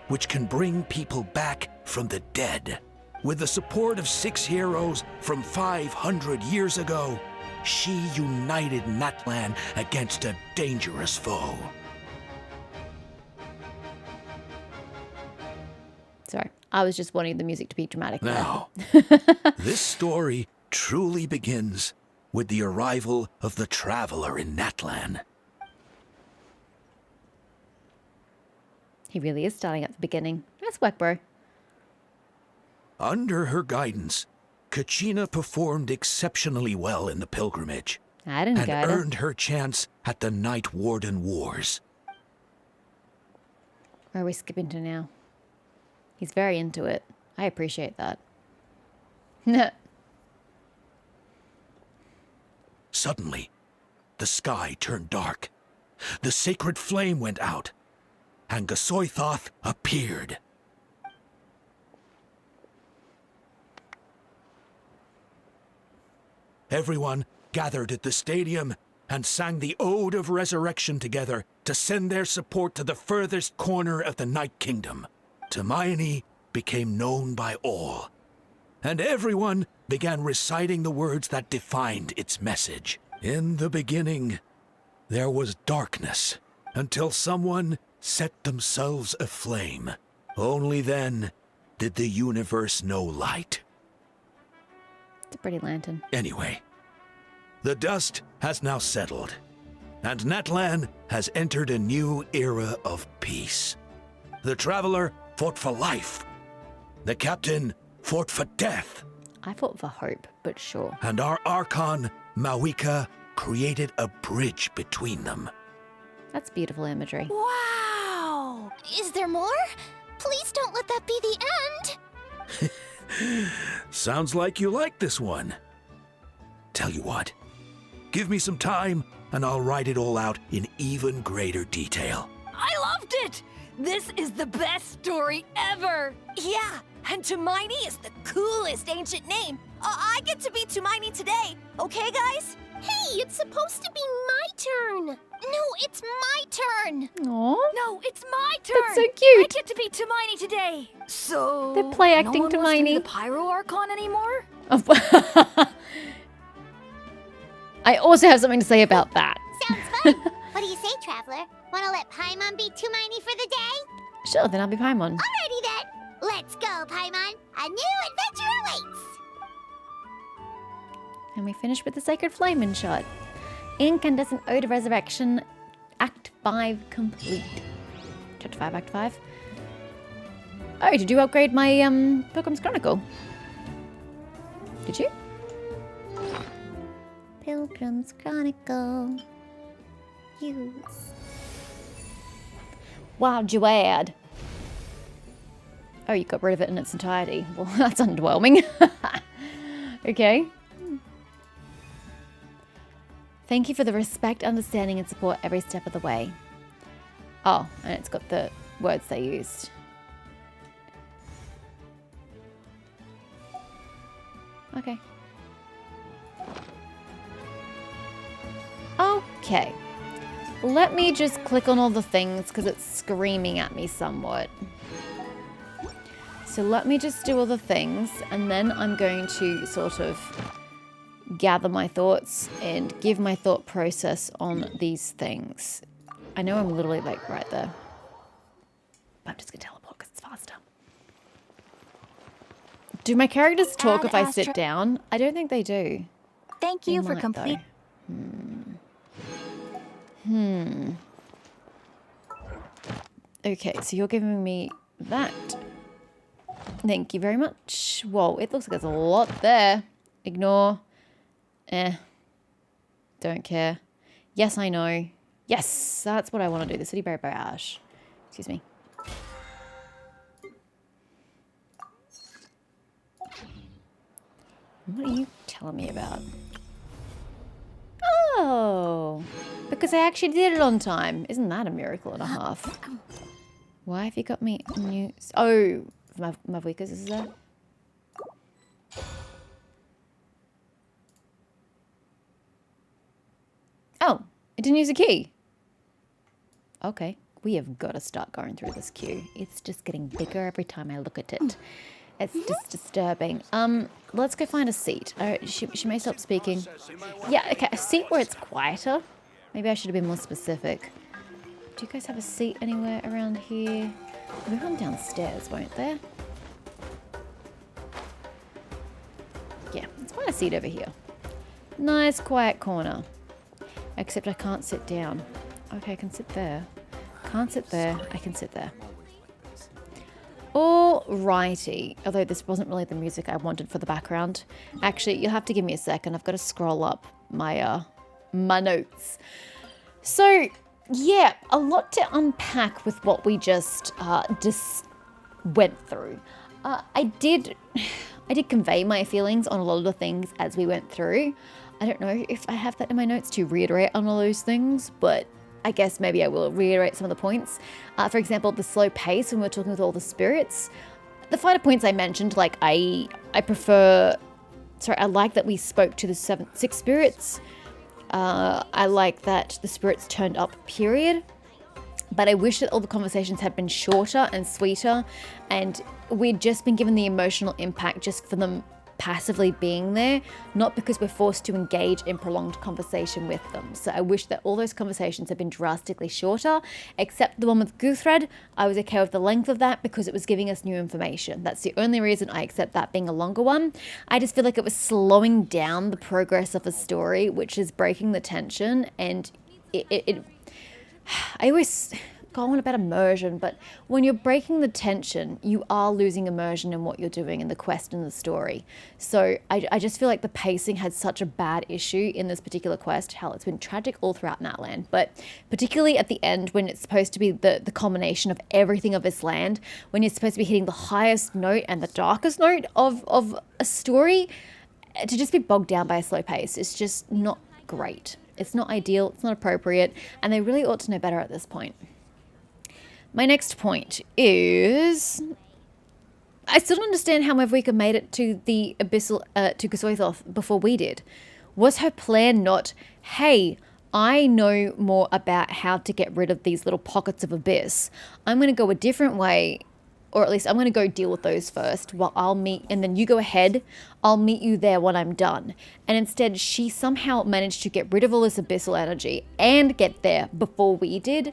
which can bring people back from the dead. With the support of 6 heroes from 500 years ago, she united Natlan against a dangerous foe. Sorry, I was just wanting the music to be dramatic. Now, this story truly begins with the arrival of the Traveler in Natlan. He really is starting at the beginning. Nice work, bro. Under her guidance, Kachina performed exceptionally well in the pilgrimage. I didn't and guide her. earned her chance at the Night Warden Wars. Where are we skipping to now? He's very into it. I appreciate that. Suddenly, the sky turned dark. The sacred flame went out, and Gasoithoth appeared. Everyone gathered at the stadium and sang the Ode of Resurrection together to send their support to the furthest corner of the Night Kingdom. Hermione became known by all, and everyone began reciting the words that defined its message. In the beginning, there was darkness, until someone set themselves aflame. Only then did the universe know light. It's a pretty lantern. Anyway, the dust has now settled, and Natlan has entered a new era of peace. The Traveler fought for life. The Captain fought for death. I fought for hope, but sure. And our Archon, Mawika, created a bridge between them. That's beautiful imagery. Wow! Is there more? Please don't let that be the end. Sounds like you like this one. Tell you what, give me some time and I'll write it all out in even greater detail. I loved it! This is the best story ever! Yeah, and Tumaini is the coolest ancient name. I get to be Tumaini today, okay guys? Hey, it's supposed to be my turn. No, it's my turn. Aww. No, it's my turn. That's so cute. I get to be Tumaini today. So They're play acting no one wants to be Tumaini. the Pyro Archon anymore? I also have something to say about that. Sounds fun. What do you say, Traveler? Want to let Paimon be Tumaini for the day? Sure, then I'll be Paimon. Alrighty then. Let's go, Paimon. A new adventure awaits. And we finish with the Sacred Flame in shot. Incandescent Ode of Resurrection, Act 5 complete. Chapter 5, Act 5. Oh, did you upgrade my Pilgrim's Chronicle? Did you? Pilgrim's Chronicle. Use. Wow, Joad. Oh, you got rid of it in its entirety. Well, that's underwhelming. Okay. Thank you for the respect, understanding, and support every step of the way. Oh, and it's got the words they used. Okay. Okay. Let me just click on all the things because it's screaming at me somewhat. So let me just do all the things and then I'm going to sort of gather my thoughts and give my thought process on these things. I know I'm literally like right there. But I'm just going to teleport because it's faster. Do my characters talk if I sit down? I don't think they do. Thank you for complete. Okay, so you're giving me that. Thank you very much. Whoa, it looks like there's a lot there. Ignore. Don't care. Yes, I know. Yes, that's what I want to do. The City Barrage. Excuse me. What are you telling me about? Oh, because I actually did it on time. Isn't that a miracle and a half? Why have you got me new... Oh, Mavwikas is there? Oh, it didn't use a key. Okay, we have got to start going through this queue. It's just getting bigger every time I look at it. It's just disturbing. Let's go find a seat. She may stop speaking. Yeah, okay, a seat where it's quieter. Maybe I should have been more specific. Do you guys have a seat anywhere around here? We'll come downstairs, won't there? Yeah, let's find a seat over here. Nice, quiet corner. Except I can't sit down. Okay, I can sit there. Can't sit there. I can sit there. Alrighty. Although this wasn't really the music I wanted for the background. Actually, you'll have to give me a second. I've got to scroll up my my notes. So, yeah, a lot to unpack with what we just went through. I did convey my feelings on a lot of the things as we went through. I don't know if I have that in my notes to reiterate on all those things, but I guess maybe I will reiterate some of the points. For example, the slow pace when we're talking with all the spirits. The finer points I mentioned, like I prefer... Sorry, I like that we spoke to the six spirits. I like that the spirits turned up, period. But I wish that all the conversations had been shorter and sweeter, and we'd just been given the emotional impact just for them passively being there, not because we're forced to engage in prolonged conversation with them. So I wish that all those conversations had been drastically shorter, except the one with Guthred. I was okay with the length of that because it was giving us new information. That's the only reason I accept that being a longer one. I just feel like it was slowing down the progress of a story, which is breaking the tension, and I always go on about immersion, but when you're breaking the tension, you are losing immersion in what you're doing in the quest and the story. So I just feel like the pacing had such a bad issue in this particular quest. Hell, it's been tragic all throughout Natland, but particularly at the end when it's supposed to be the culmination of everything of this land, when you're supposed to be hitting the highest note and the darkest note of a story, to just be bogged down by a slow pace is just not great. It's not ideal, it's not appropriate, and they really ought to know better at this point. My next point is... I still don't understand how Mavwika made it to the Abyssal, to Gazoithoth before we did. Was her plan not, hey, I know more about how to get rid of these little pockets of abyss. I'm going to go a different way, or at least I'm going to go deal with those first while I'll meet, and then you go ahead, I'll meet you there when I'm done. And instead, she somehow managed to get rid of all this abyssal energy and get there before we did.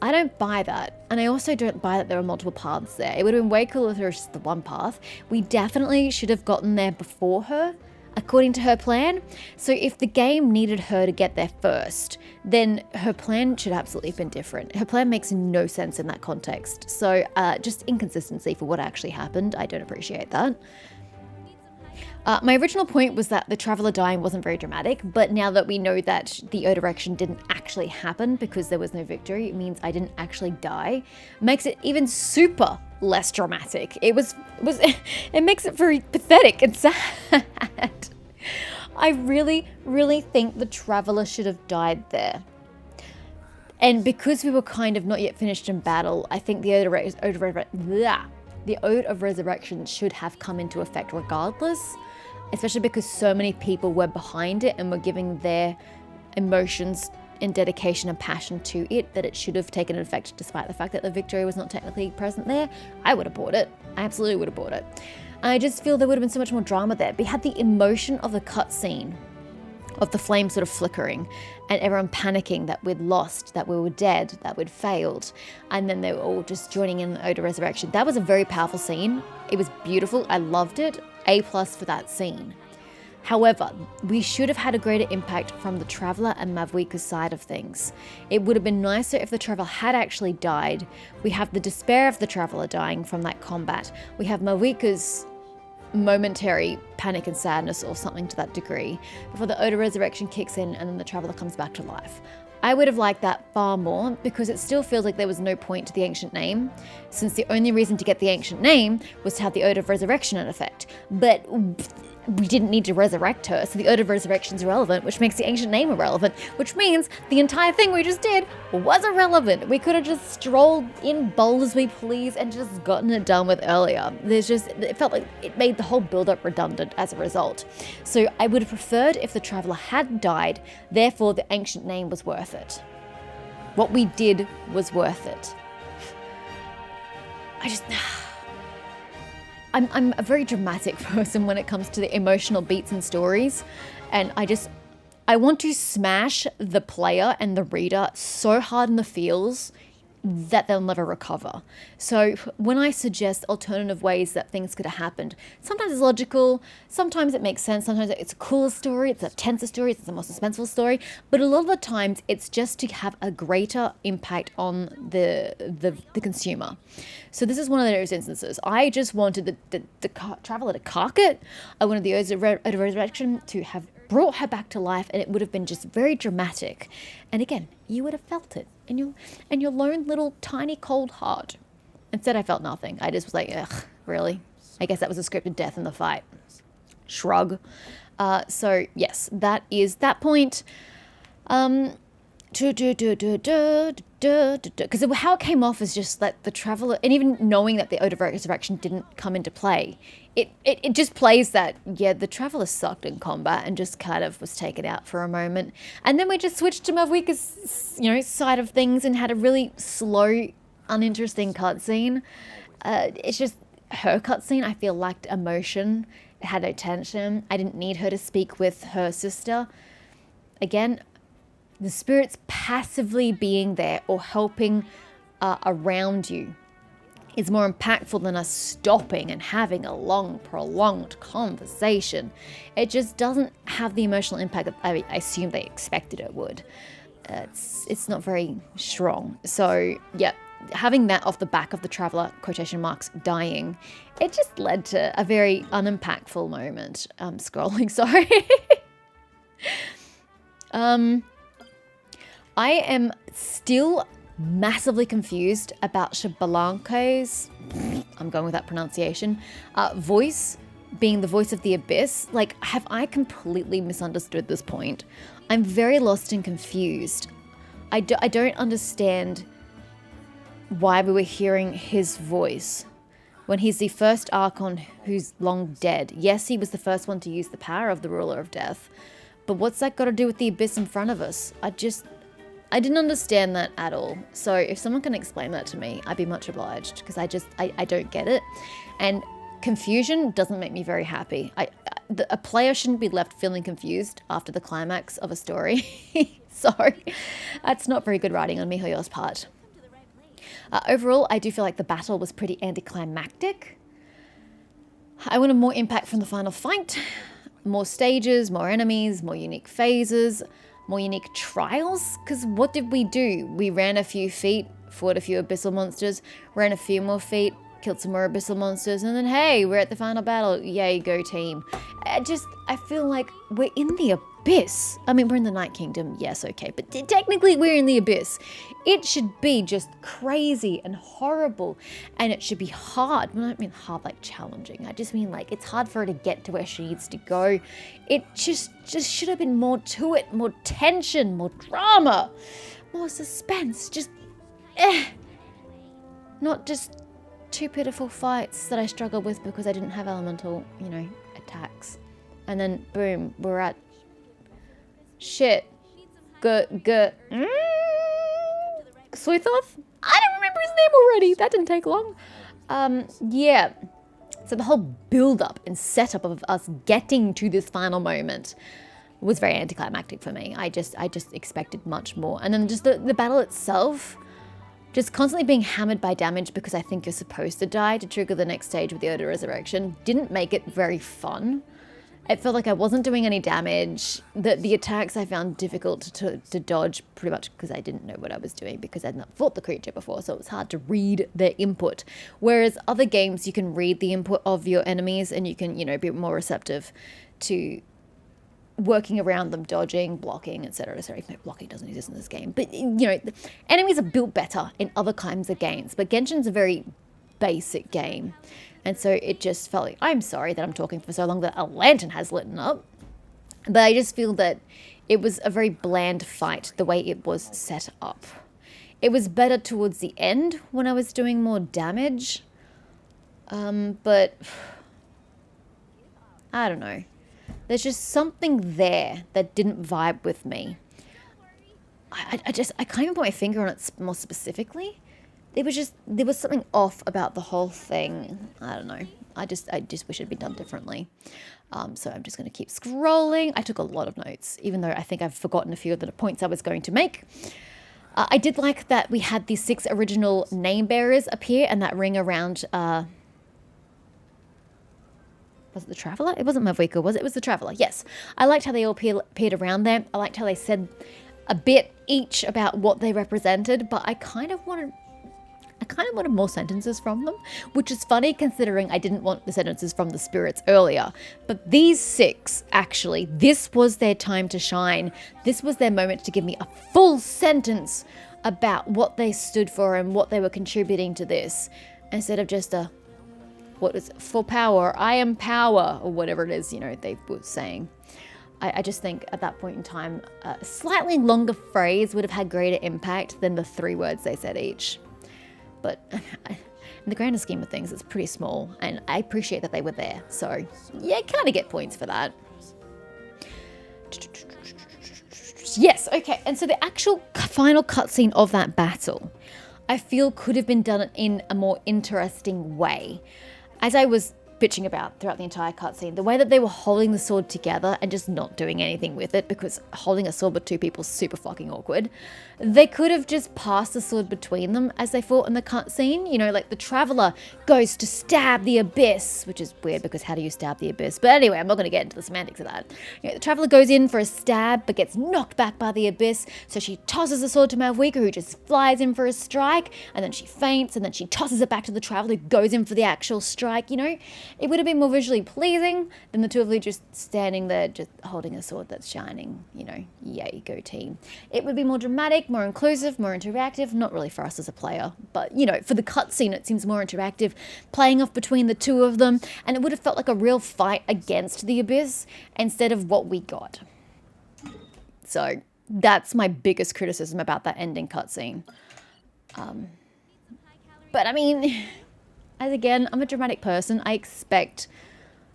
I don't buy that. And I also don't buy that there are multiple paths there. It would have been way cooler if there was just the one path. We definitely should have gotten there before her. according to her plan. So if the game needed her to get there first, then her plan should absolutely have been different. Her plan makes no sense in that context. So just inconsistency for what actually happened. I don't appreciate that. My original point was that the Traveler dying wasn't very dramatic, but now that we know that the Odorection didn't actually happen because there was no victory, it means I didn't actually die, makes it even super less dramatic. It makes it very pathetic and sad. I really, really think the Traveler should have died there. And because we were kind of not yet finished in battle, I think the Ode of Resurrection should have come into effect regardless, especially because so many people were behind it and were giving their emotions and dedication and passion to it that it should have taken effect despite the fact that the victory was not technically present there. I would have bought it. I absolutely would have bought it. I just feel there would have been so much more drama there. We had the emotion of the cutscene of the flame sort of flickering and everyone panicking that we'd lost, that we were dead, that we'd failed. And then they were all just joining in the Ode of Resurrection. That was a very powerful scene. It was beautiful. I loved it. A+ for that scene. However, we should have had a greater impact from the Traveler and Mavuika's side of things. It would have been nicer if the Traveler had actually died. We have the despair of the Traveler dying from that combat. We have Mavuika's momentary panic and sadness or something to that degree before the Ode of Resurrection kicks in and then the Traveler comes back to life. I would have liked that far more because it still feels like there was no point to the ancient name, since the only reason to get the ancient name was to have the Ode of Resurrection in effect. But we didn't need to resurrect her, so the Ode of Resurrection is irrelevant, which makes the ancient name irrelevant, which means the entire thing we just did was irrelevant. We could have just strolled in bold as we please and just gotten it done with earlier. It felt like it made the whole build-up redundant as a result. So I would have preferred if the Traveler had died, therefore the ancient name was worth it. What we did was worth it. I'm a very dramatic person when it comes to the emotional beats and stories, and I want to smash the player and the reader so hard in the feels that they'll never recover. So when I suggest alternative ways that things could have happened, sometimes it's logical, sometimes it makes sense, sometimes it's a cooler story, it's a tenser story, it's a more suspenseful story, but a lot of the times it's just to have a greater impact on the consumer. So this is one of those instances. I just wanted the Traveler to cark it. I wanted the Ode of Resurrection to have brought her back to life, and it would have been just very dramatic. And again, you would have felt it in your lone little tiny cold heart. Instead, I felt nothing. I just was like, ugh, really? I guess that was a scripted death in the fight. Shrug. So yes, that is that point. Because how it came off is just that the Traveler, and even knowing that the Ode of Resurrection didn't come into play, it just plays that, yeah, the Traveler sucked in combat and just kind of was taken out for a moment. And then we just switched to Mavuika's, side of things and had a really slow, uninteresting cutscene. It's just her cutscene, I feel, lacked emotion. It had no tension. I didn't need her to speak with her sister. Again, the spirits passively being there or helping around you is more impactful than us stopping and having a long, prolonged conversation. It just doesn't have the emotional impact that I assume they expected it would. It's not very strong. So, yeah, having that off the back of the Traveler, quotation marks, dying, it just led to a very unimpactful moment. Scrolling, sorry. I am still massively confused about Xbalanque's, I'm going with that pronunciation, voice being the voice of the Abyss. Like, have I completely misunderstood this point? I'm very lost and confused. I don't understand why we were hearing his voice when he's the first Archon who's long dead. Yes, he was the first one to use the power of the Ruler of Death, but what's that got to do with the Abyss in front of us? I didn't understand that at all. So if someone can explain that to me, I'd be much obliged, because I don't get it. And confusion doesn't make me very happy. A player shouldn't be left feeling confused after the climax of a story. Sorry, that's not very good writing on MiHoYo's part. Overall, I do feel like the battle was pretty anticlimactic. I wanted more impact from the final fight. more stages, more enemies, more unique phases, more unique trials. Because what did we do? We ran a few feet, fought a few abyssal monsters, ran a few more feet, killed some more abyssal monsters, and then hey, we're at the final battle. Yay, go team. I feel like we're in the abyss. I mean, we're in the Night Kingdom, yes, okay, but technically we're in the abyss. It should be just crazy and horrible, and it should be hard. Well, I don't mean hard like challenging. I just mean like it's hard for her to get to where she needs to go. It just should have been more to it, more tension, more drama, more suspense. Not just two pitiful fights that I struggled with because I didn't have elemental, attacks. And then boom, we're at shit. Sleuthorf? I don't remember his name already. That didn't take long. Yeah. So the whole build-up and setup of us getting to this final moment was very anticlimactic for me. I just expected much more. And then just the battle itself, just constantly being hammered by damage because I think you're supposed to die to trigger the next stage with the Aether Resurrection, didn't make it very fun. It felt like I wasn't doing any damage. The attacks I found difficult to dodge pretty much because I didn't know what I was doing because I'd not fought the creature before, so it was hard to read their input. Whereas other games, you can read the input of your enemies and you can, be more receptive to working around them, dodging, blocking, etc. Sorry, no, blocking doesn't exist in this game. But, the enemies are built better in other kinds of games. But Genshin's a very basic game. And so it just felt like, I'm sorry that I'm talking for so long that a lantern has lit up. But I just feel that it was a very bland fight, the way it was set up. It was better towards the end when I was doing more damage. But I don't know. There's just something there that didn't vibe with me. I can't even put my finger on it more specifically. There was something off about the whole thing. I don't know. I just wish it had been done differently. So I'm just going to keep scrolling. I took a lot of notes, even though I think I've forgotten a few of the points I was going to make. I did like that we had the 6 original name bearers appear and that ring around... was it the Traveler? It wasn't Mavwika, was it? It was the Traveler, yes. I liked how they all appeared around there. I liked how they said a bit each about what they represented, but I kind of wanted more sentences from them, which is funny considering I didn't want the sentences from the spirits earlier. But these 6, actually, this was their time to shine. This was their moment to give me a full sentence about what they stood for and what they were contributing to this, instead of just what is it? For power, I am power, or whatever it is, they were saying. I just think at that point in time, a slightly longer phrase would have had greater impact than the 3 words they said each. But in the grander scheme of things, it's pretty small, and I appreciate that they were there. So, yeah, kind of get points for that. Yes, okay, and so the actual final cutscene of that battle, I feel could have been done in a more interesting way. As I was bitching about throughout the entire cutscene, the way that they were holding the sword together and just not doing anything with it, because holding a sword with 2 people is super fucking awkward. They could have just passed the sword between them as they fought in the cutscene. Like the Traveler goes to stab the Abyss, which is weird because how do you stab the Abyss? But anyway, I'm not going to get into the semantics of that. The Traveler goes in for a stab but gets knocked back by the Abyss, so she tosses the sword to Mavwika, who just flies in for a strike, and then she faints, and then she tosses it back to the Traveler, who goes in for the actual strike. It would have been more visually pleasing than the 2 of you just standing there just holding a sword that's shining. Yay, go team. It would be more dramatic, more inclusive, more interactive. Not really for us as a player, but for the cutscene it seems more interactive, playing off between the 2 of them, and it would have felt like a real fight against the Abyss instead of what we got. So that's my biggest criticism about that ending cutscene. But I mean, as again, I'm a dramatic person. I expect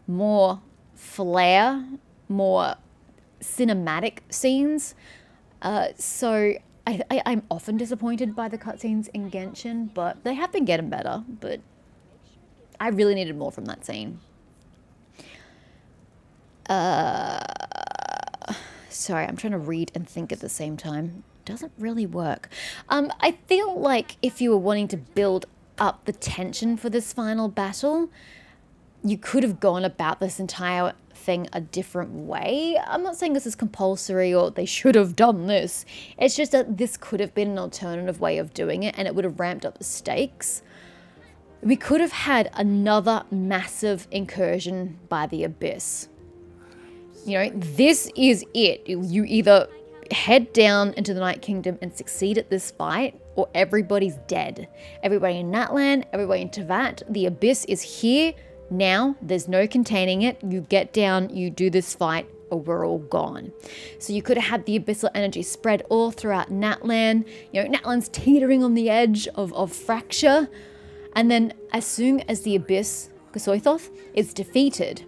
more flair, more cinematic scenes. So I'm often disappointed by the cutscenes in Genshin, but they have been getting better. But I really needed more from that scene. Sorry, I'm trying to read and think at the same time. Doesn't really work. I feel like if you were wanting to build up the tension for this final battle, you could have gone about this entire thing a different way. I'm not saying this is compulsory or they should have done this. It's just that this could have been an alternative way of doing it, and it would have ramped up the stakes. We could have had another massive incursion by the Abyss. You know, this is it. You either head down into the Night Kingdom and succeed at this fight, or everybody's dead. Everybody in Natlan, everybody in Teyvat. The Abyss is here now. There's no containing it. You get down, you do this fight, or we're all gone. So you could have had the abyssal energy spread all throughout Natlan. You know, Natlan's teetering on the edge of fracture. And then as soon as the Abyss, Kosoithoth, is defeated,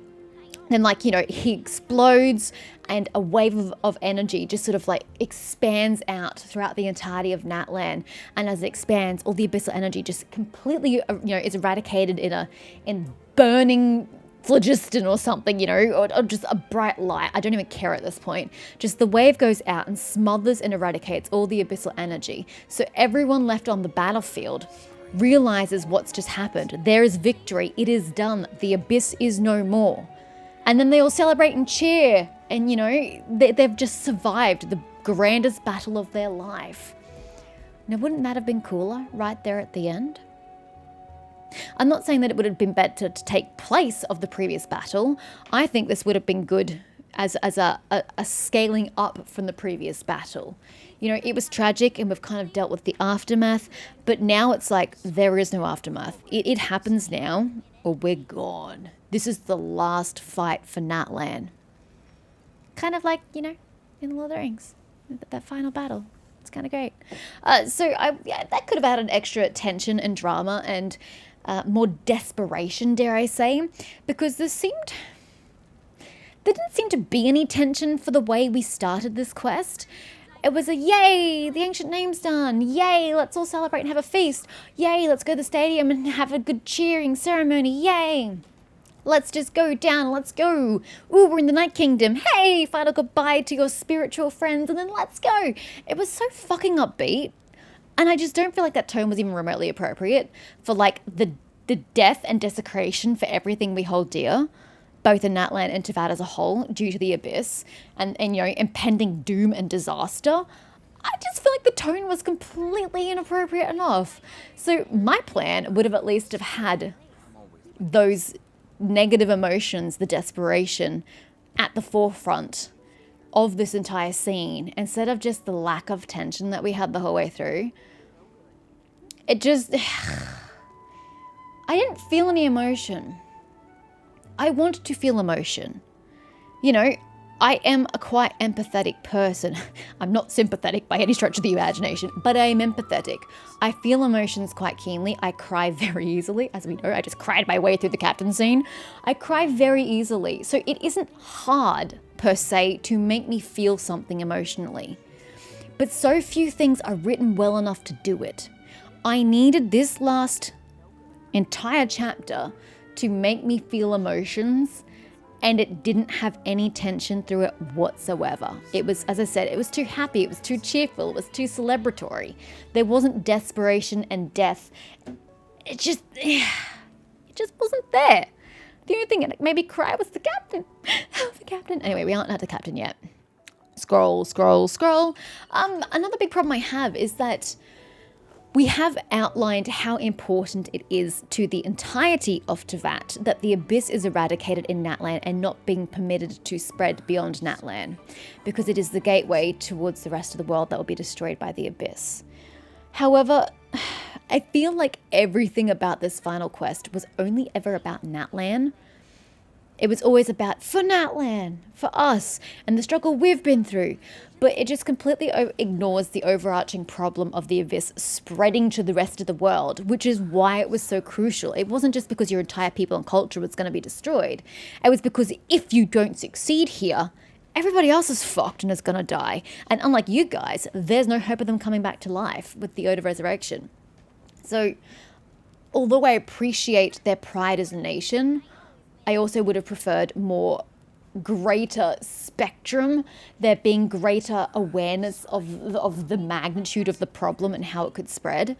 then, like, you know, he explodes and a wave of energy just sort of like expands out throughout the entirety of Natlan. And as it expands, all the abyssal energy just completely, you know, is eradicated in burning phlogiston or something, you know, or just a bright light. I don't even care at this point. Just the wave goes out and smothers and eradicates all the abyssal energy. So everyone left on the battlefield realizes what's just happened. There is victory. It is done. The Abyss is no more. And then they all celebrate and cheer. And, you know, they've just survived the grandest battle of their life. Now, wouldn't that have been cooler right there at the end? I'm not saying that it would have been better to take place of the previous battle. I think this would have been good as a scaling up from the previous battle. You know, it was tragic and we've kind of dealt with the aftermath, but now it's like there is no aftermath. It happens now or we're gone. This is the last fight for Natlan. Kind of like, you know, in the Lord of the Rings, that final battle. It's kind of great. That could have added extra tension and drama and more desperation, dare I say, because there didn't seem to be any tension for the way we started this quest. It was a yay, the ancient name's done. Yay, let's all celebrate and have a feast. Yay, let's go to the stadium and have a good cheering ceremony. Yay. Let's just go down, let's go. Ooh, we're in the Night Kingdom. Hey, final goodbye to your spiritual friends and then let's go. It was so fucking upbeat. And I just don't feel like that tone was even remotely appropriate for like the death and desecration for everything we hold dear, both in Natlan and Teyvat as a whole, due to the Abyss and you know, impending doom and disaster. I just feel like the tone was completely inappropriate enough. So my plan would have at least have had those negative emotions, the desperation, at the forefront of this entire scene, instead of just the lack of tension that we had the whole way through. It just... I didn't feel any emotion. I wanted to feel emotion. You know, I am a quite empathetic person. I'm not sympathetic by any stretch of the imagination, but I am empathetic. I feel emotions quite keenly. I cry very easily. As we know, I just cried my way through the captain scene. I cry very easily. So it isn't hard, per se, to make me feel something emotionally. But so few things are written well enough to do it. I needed this last entire chapter to make me feel emotions, and it didn't have any tension through it whatsoever. It was, as I said, it was too happy, it was too cheerful, it was too celebratory. There wasn't desperation and death. It just wasn't there. The only thing that made me cry was the captain. The captain. Anyway, we aren't at the captain yet. Scroll. Another big problem I have is that we have outlined how important it is to the entirety of Teyvat that the Abyss is eradicated in Natlan and not being permitted to spread beyond Natlan, because it is the gateway towards the rest of the world that will be destroyed by the Abyss. However, I feel like everything about this final quest was only ever about Natlan. It was always about, for Natlan, for us, and the struggle we've been through. But it just completely ignores the overarching problem of the Abyss spreading to the rest of the world, which is why it was so crucial. It wasn't just because your entire people and culture was going to be destroyed. It was because if you don't succeed here, everybody else is fucked and is going to die. And unlike you guys, there's no hope of them coming back to life with the Ode of Resurrection. So, although I appreciate their pride as a nation, I also would have preferred greater spectrum, there being greater awareness of the magnitude of the problem and how it could spread.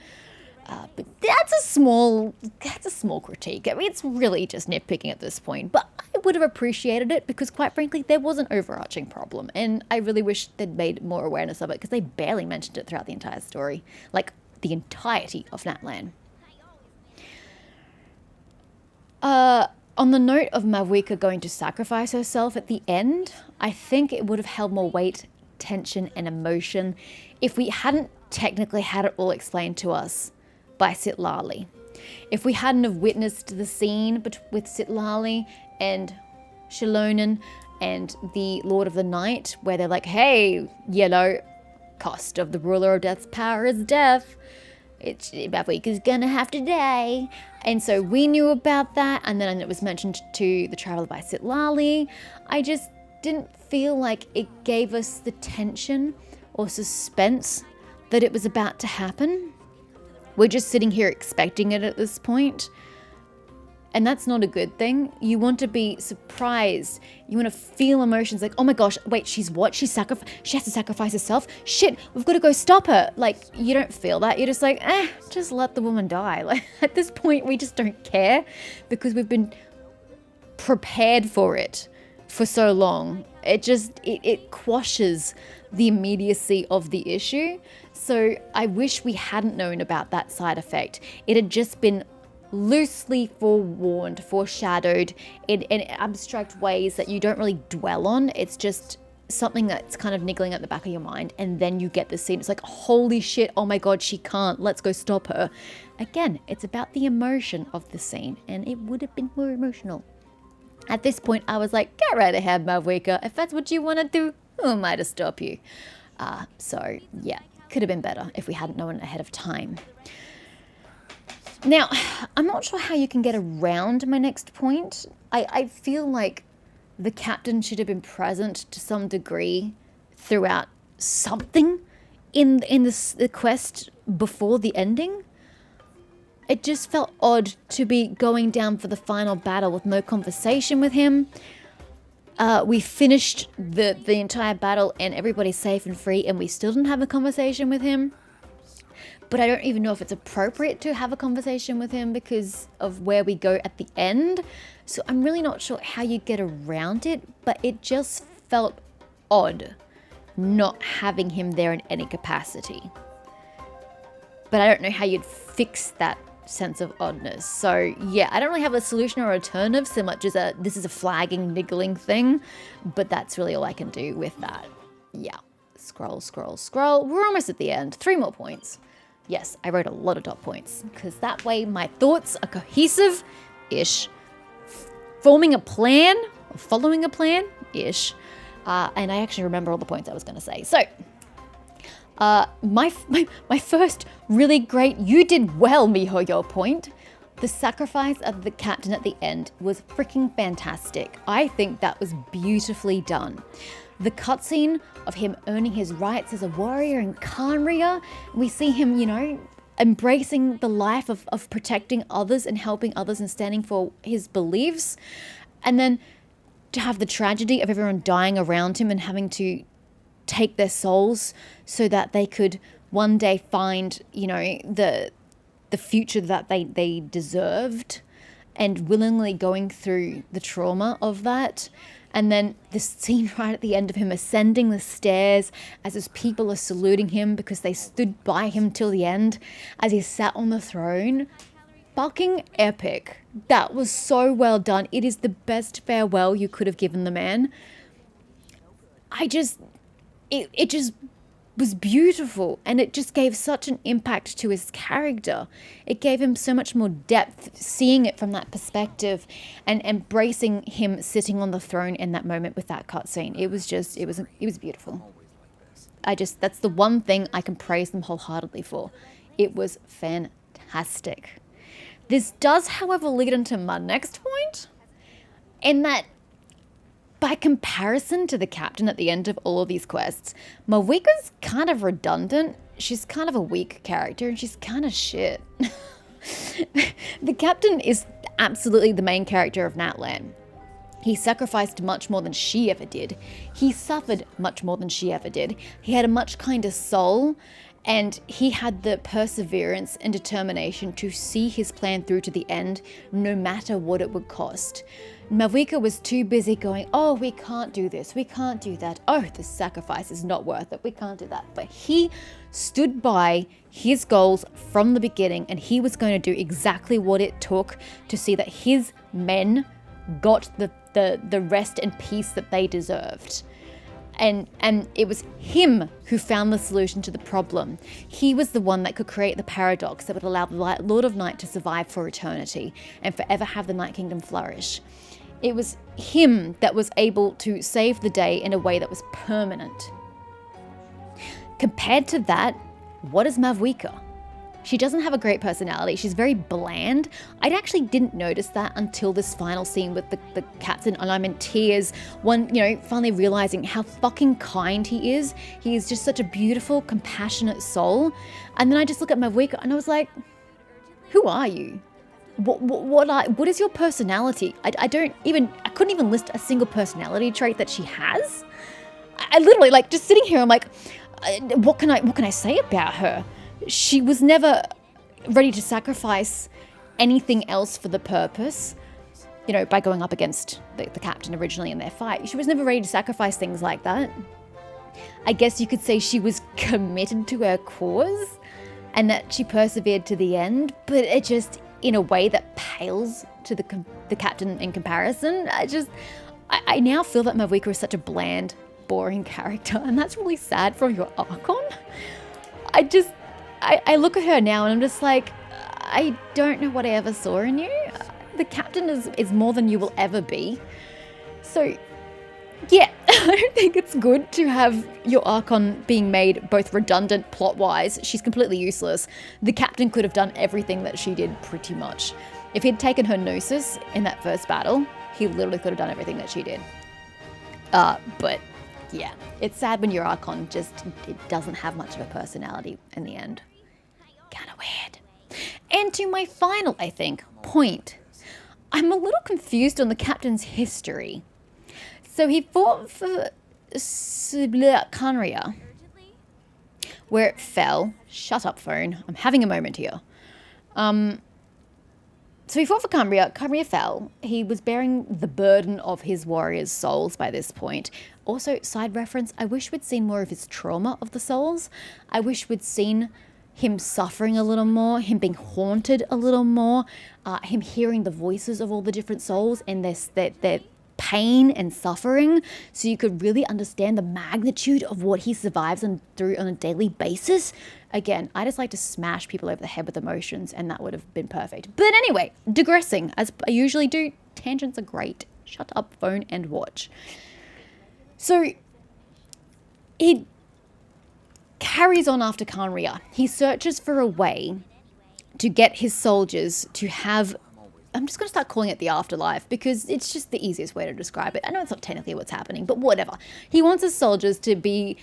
But that's a small critique. I mean, it's really just nitpicking at this point. But I would have appreciated it because, quite frankly, there was an overarching problem. And I really wish they'd made more awareness of it because they barely mentioned it throughout the entire story. Like, the entirety of Natlan. On the note of Mavwika going to sacrifice herself at the end, I think it would have held more weight, tension, and emotion if we hadn't technically had it all explained to us by Sitlali. If we hadn't have witnessed the scene with Sitlali and Shilonen and the Lord of the Night, where they're like, hey, cost of the ruler of death's power is death. Mavwika's gonna have to die. And so we knew about that, and then it was mentioned to the Traveler by Sitlali. I just didn't feel like it gave us the tension or suspense that it was about to happen. We're just sitting here expecting it at this point. And that's not a good thing. You want to be surprised. You want to feel emotions like, oh my gosh, wait, she's what? She has to sacrifice herself? Shit, we've got to go stop her. Like, you don't feel that. You're just like, just let the woman die. Like, at this point, we just don't care because we've been prepared for it for so long. It quashes the immediacy of the issue. So I wish we hadn't known about that side effect. It had just been loosely forewarned, foreshadowed in abstract ways that you don't really dwell on. It's just something that's kind of niggling at the back of your mind, and then you get the scene. It's like, holy shit, oh my god, she can't, let's go stop her. Again, it's about the emotion of the scene, and it would have been more emotional. At this point, I was like, get right ahead, Mavwika. If that's what you want to do, who am I to stop you? So, yeah, could have been better if we hadn't known ahead of time. Now, I'm not sure how you can get around my next point. I feel like the captain should have been present to some degree throughout something in the quest before the ending. It just felt odd to be going down for the final battle with no conversation with him. We finished the entire battle and everybody's safe and free, and we still didn't have a conversation with him. But I don't even know if it's appropriate to have a conversation with him because of where we go at the end. So I'm really not sure how you get around it, but it just felt odd not having him there in any capacity. But I don't know how you'd fix that sense of oddness. So yeah, I don't really have a solution or alternative so much as this is a flagging, niggling thing, but that's really all I can do with that. Yeah, scroll. We're almost at the end. 3 more points. Yes, I wrote a lot of dot points because that way my thoughts are cohesive-ish, forming a plan, or following a plan-ish, and I actually remember all the points I was going to say. So, my first really great, you did well, miHoYo point. The sacrifice of the captain at the end was freaking fantastic. I think that was beautifully done. The cutscene of him earning his rights as a warrior in Khaenri'ah, we see him, embracing the life of protecting others and helping others and standing for his beliefs. And then to have the tragedy of everyone dying around him and having to take their souls so that they could one day find, the future that they deserved, and willingly going through the trauma of that. And then the scene right at the end of him ascending the stairs as his people are saluting him because they stood by him till the end as he sat on the throne. Fucking epic. That was so well done. It is the best farewell you could have given the man. It just was beautiful, and it just gave such an impact to his character. It gave him so much more depth, seeing it from that perspective and embracing him sitting on the throne in that moment with that cutscene. It was beautiful. That's the one thing I can praise them wholeheartedly for. It was fantastic. This does, however, lead into my next point, in that by comparison to the captain at the end of all of these quests, Mavwika's kind of redundant. She's kind of a weak character, and she's kind of shit. The captain is absolutely the main character of Natlan. He sacrificed much more than she ever did. He suffered much more than she ever did. He had a much kinder soul, And he had the perseverance and determination to see his plan through to the end, no matter what it would cost. Mavuika was too busy going, oh, we can't do this, we can't do that, oh, the sacrifice is not worth it, we can't do that. But he stood by his goals from the beginning, and he was going to do exactly what it took to see that his men got the rest and peace that they deserved. And it was him who found the solution to the problem. He was the one that could create the paradox that would allow the Lord of Night to survive for eternity and forever have the Night Kingdom flourish. It was him that was able to save the day in a way that was permanent. Compared to that, what is Mavuika? She doesn't have a great personality. She's very bland. I actually didn't notice that until this final scene with the captain, and I'm in tears. Finally realizing how fucking kind he is. He is just such a beautiful, compassionate soul. And then I just look at Mavuika and I was like, who are you? What is your personality? I couldn't even list a single personality trait that she has. I literally, like, just sitting here, I'm like, what can I say about her? She was never ready to sacrifice anything else for the purpose, by going up against the captain originally in their fight. She was never ready to sacrifice things like that. I guess you could say she was committed to her cause and that she persevered to the end, but it just, in a way that pales to the captain in comparison. I now feel that Mavuika is such a bland, boring character, and that's really sad from your Archon. I look at her now and I'm just like, I don't know what I ever saw in you. The captain is more than you will ever be. So, yeah, I don't think it's good to have your Archon being made both redundant plot-wise. She's completely useless. The captain could have done everything that she did pretty much. If he'd taken her Gnosis in that first battle, he literally could have done everything that she did. But yeah, it's sad when your Archon it doesn't have much of a personality in the end. Kind of weird. And to my final, I think, point. I'm a little confused on the captain's history. So he fought for Khaenri'ah, where it fell. Shut up, phone. I'm having a moment here. So he fought for Khaenri'ah. Khaenri'ah fell. He was bearing the burden of his warriors' souls by this point. Also, side reference, I wish we'd seen more of his trauma of the souls. I wish we'd seen him suffering a little more, him being haunted a little more, him hearing the voices of all the different souls and their pain and suffering, so you could really understand the magnitude of what he survives through on a daily basis. Again, I just like to smash people over the head with emotions, and that would have been perfect. But anyway, digressing, as I usually do, tangents are great. Shut up, phone, and watch. So, he carries on after Khaenri'ah. He searches for a way to get his soldiers to have, I'm just going to start calling it the afterlife because it's just the easiest way to describe it. I know it's not technically what's happening, but whatever. He wants his soldiers to be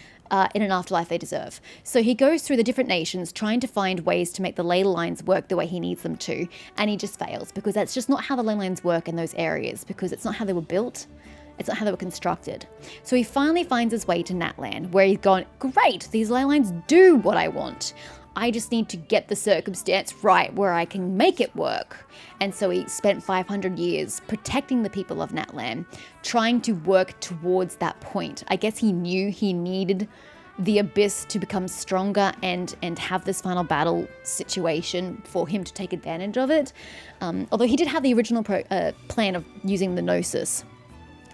in an afterlife they deserve. So he goes through the different nations trying to find ways to make the ley lines work the way he needs them to, and he just fails because that's just not how the ley lines work in those areas, because it's not how they were built. It's not how they were constructed. So he finally finds his way to Natlan, where he's gone, great, these ley lines do what I want. I just need to get the circumstance right where I can make it work. And so he spent 500 years protecting the people of Natlan, trying to work towards that point. I guess he knew he needed the Abyss to become stronger and have this final battle situation for him to take advantage of it. Although he did have the original plan of using the Gnosis,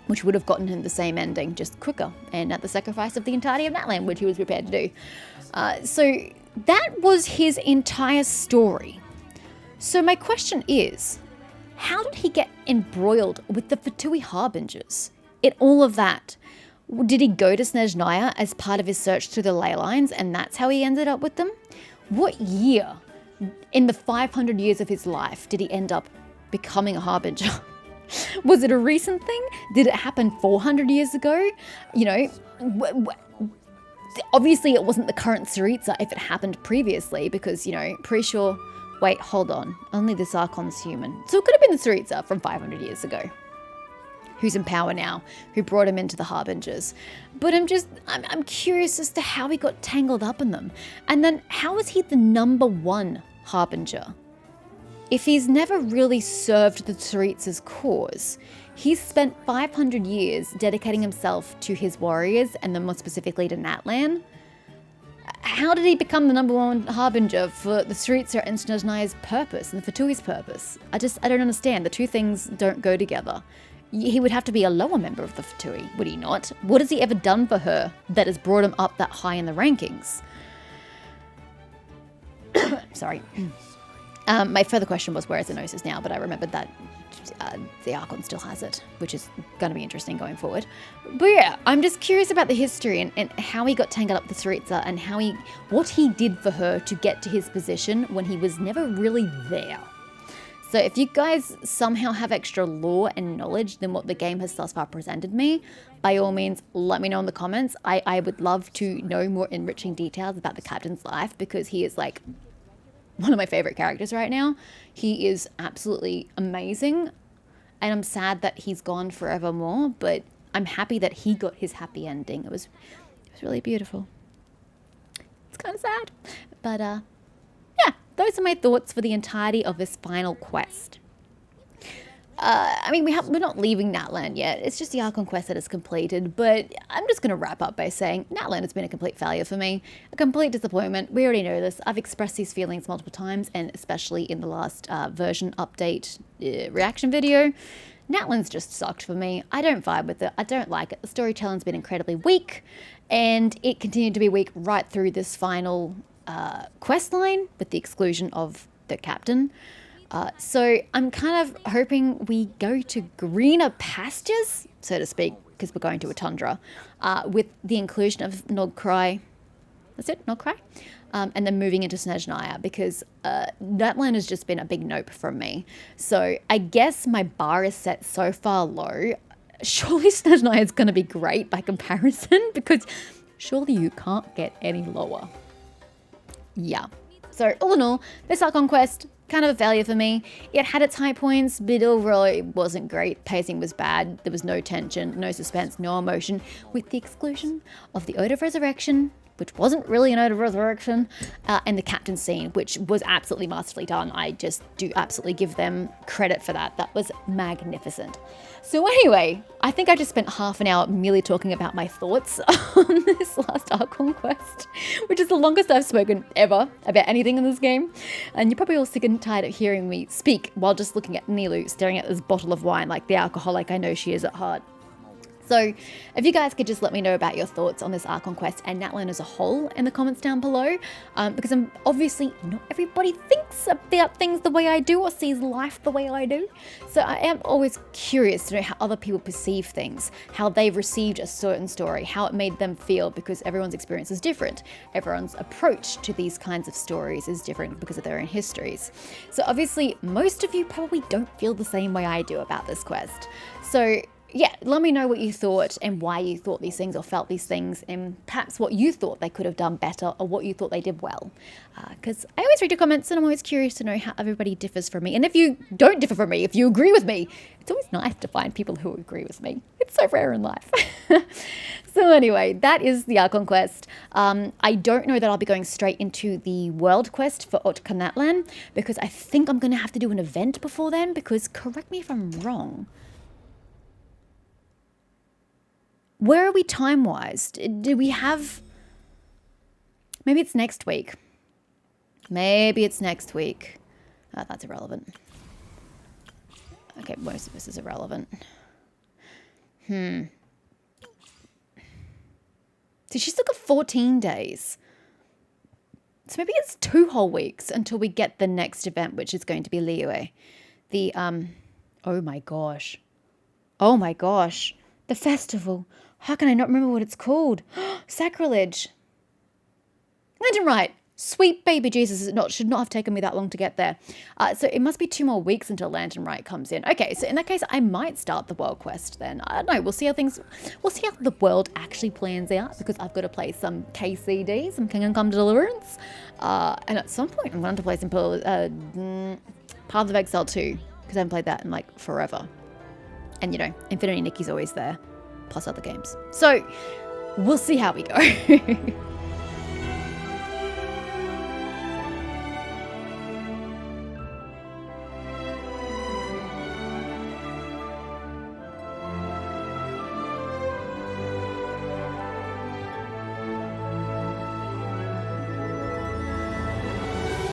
which would have gotten him the same ending, just quicker, and at the sacrifice of the entirety of Natlan, which he was prepared to do. So that was his entire story. So my question is, how did he get embroiled with the Fatui Harbingers in all of that? Did he go to Snezhnaya as part of his search through the ley lines, and that's how he ended up with them? What year, in the 500 years of his life, did he end up becoming a Harbinger? Was it a recent thing? Did it happen 400 years ago? You know, obviously it wasn't the current Tsaritsa if it happened previously, because, you know, pretty sure, wait, hold on, only this Archon's human. So it could have been the Tsaritsa from 500 years ago. who's in power now, who brought him into the Harbingers. But I'm curious as to how he got tangled up in them. And then how is he the #1 Harbinger? If he's never really served the Tsaritsa's cause, he's spent 500 years dedicating himself to his warriors, and then more specifically to Natlan. How did he become the #1 Harbinger for the Tsaritsa and Snezhnaya's purpose and for Tui's purpose? I don't understand. The two things don't go together. He would have to be a lower member of the Fatui, would he not? What has he ever done for her that has brought him up that high in the rankings? Sorry. My further question was, where is the Gnosis now? But I remembered that the Archon still has it, which is going to be interesting going forward. But yeah, I'm just curious about the history and how he got tangled up with Tsaritsa and what he did for her to get to his position when he was never really there. So if you guys somehow have extra lore and knowledge than what the game has thus far presented me, by all means, let me know in the comments. I would love to know more enriching details about the captain's life, because he is like one of my favorite characters right now. He is absolutely amazing, and I'm sad that he's gone forevermore, but I'm happy that he got his happy ending. It was really beautiful. It's kind of sad, but yeah, those are my thoughts for the entirety of this final quest. I mean, we're not leaving Natlan yet. It's just the Archon quest that is completed, but I'm just going to wrap up by saying Natlan has been a complete failure for me. A complete disappointment. We already know this. I've expressed these feelings multiple times, and especially in the last version update reaction video. Natlan's just sucked for me. I don't vibe with it. I don't like it. The storytelling's been incredibly weak, and it continued to be weak right through this final quest line, with the exclusion of the captain. So I'm kind of hoping we go to greener pastures, so to speak, because we're going to a tundra, with the inclusion of Nogcry. That's it, Nogcry? And then moving into Snezhnaya, because Natlan has just been a big nope from me. So I guess my bar is set so far low. Surely Snezhnaya is going to be great by comparison, because surely you can't get any lower. Yeah. So all in all, this Archon quest, kind of a failure for me. It had its high points, but overall it wasn't great. Pacing was bad. There was no tension, no suspense, no emotion, with the exclusion of the Ode of Resurrection, which wasn't really an Ode of Resurrection, and the captain scene, which was absolutely masterfully done. I just do absolutely give them credit for that. That was magnificent. So anyway, I think I just spent half an hour merely talking about my thoughts on this last Archon quest, which is the longest I've spoken ever about anything in this game. And you're probably all sick and tired of hearing me speak while just looking at Nilu staring at this bottle of wine like the alcoholic I know she is at heart. So if you guys could just let me know about your thoughts on this Archon quest and Natlan as a whole in the comments down below, because obviously not everybody thinks about things the way I do or sees life the way I do. So I am always curious to know how other people perceive things, how they've received a certain story, how it made them feel, because everyone's experience is different. Everyone's approach to these kinds of stories is different because of their own histories. So obviously most of you probably don't feel the same way I do about this quest. So yeah, let me know what you thought and why you thought these things or felt these things, and perhaps what you thought they could have done better or what you thought they did well. Because I always read your comments and I'm always curious to know how everybody differs from me. And if you don't differ from me, if you agree with me, it's always nice to find people who agree with me. It's so rare in life. So anyway, that is the Archon quest. I don't know that I'll be going straight into the world quest for Otka Natlan, because I think I'm going to have to do an event before then, because correct me if I'm wrong, where are we time-wise? Do we have... Maybe it's next week. Maybe it's next week. Oh, that's irrelevant. Okay, most of this is irrelevant. So she's still got 14 days. So maybe it's 2 whole weeks until we get the next event, which is going to be Liyue. The, oh my gosh. Oh my gosh. The festival. How can I not remember what it's called? Sacrilege. Lantern Rite. Sweet baby Jesus, it should not have taken me that long to get there. So it must be 2 more weeks until Lantern Rite comes in. Okay, so in that case, I might start the world quest then. I don't know, we'll see how the world actually plans out, because I've got to play some KCD, some Kingdom Come Deliverance. And at some point, I'm going to play some Path of Exile 2, because I haven't played that in like forever. And, you know, Infinity Nikki's always there, plus other games. So, we'll see how we go.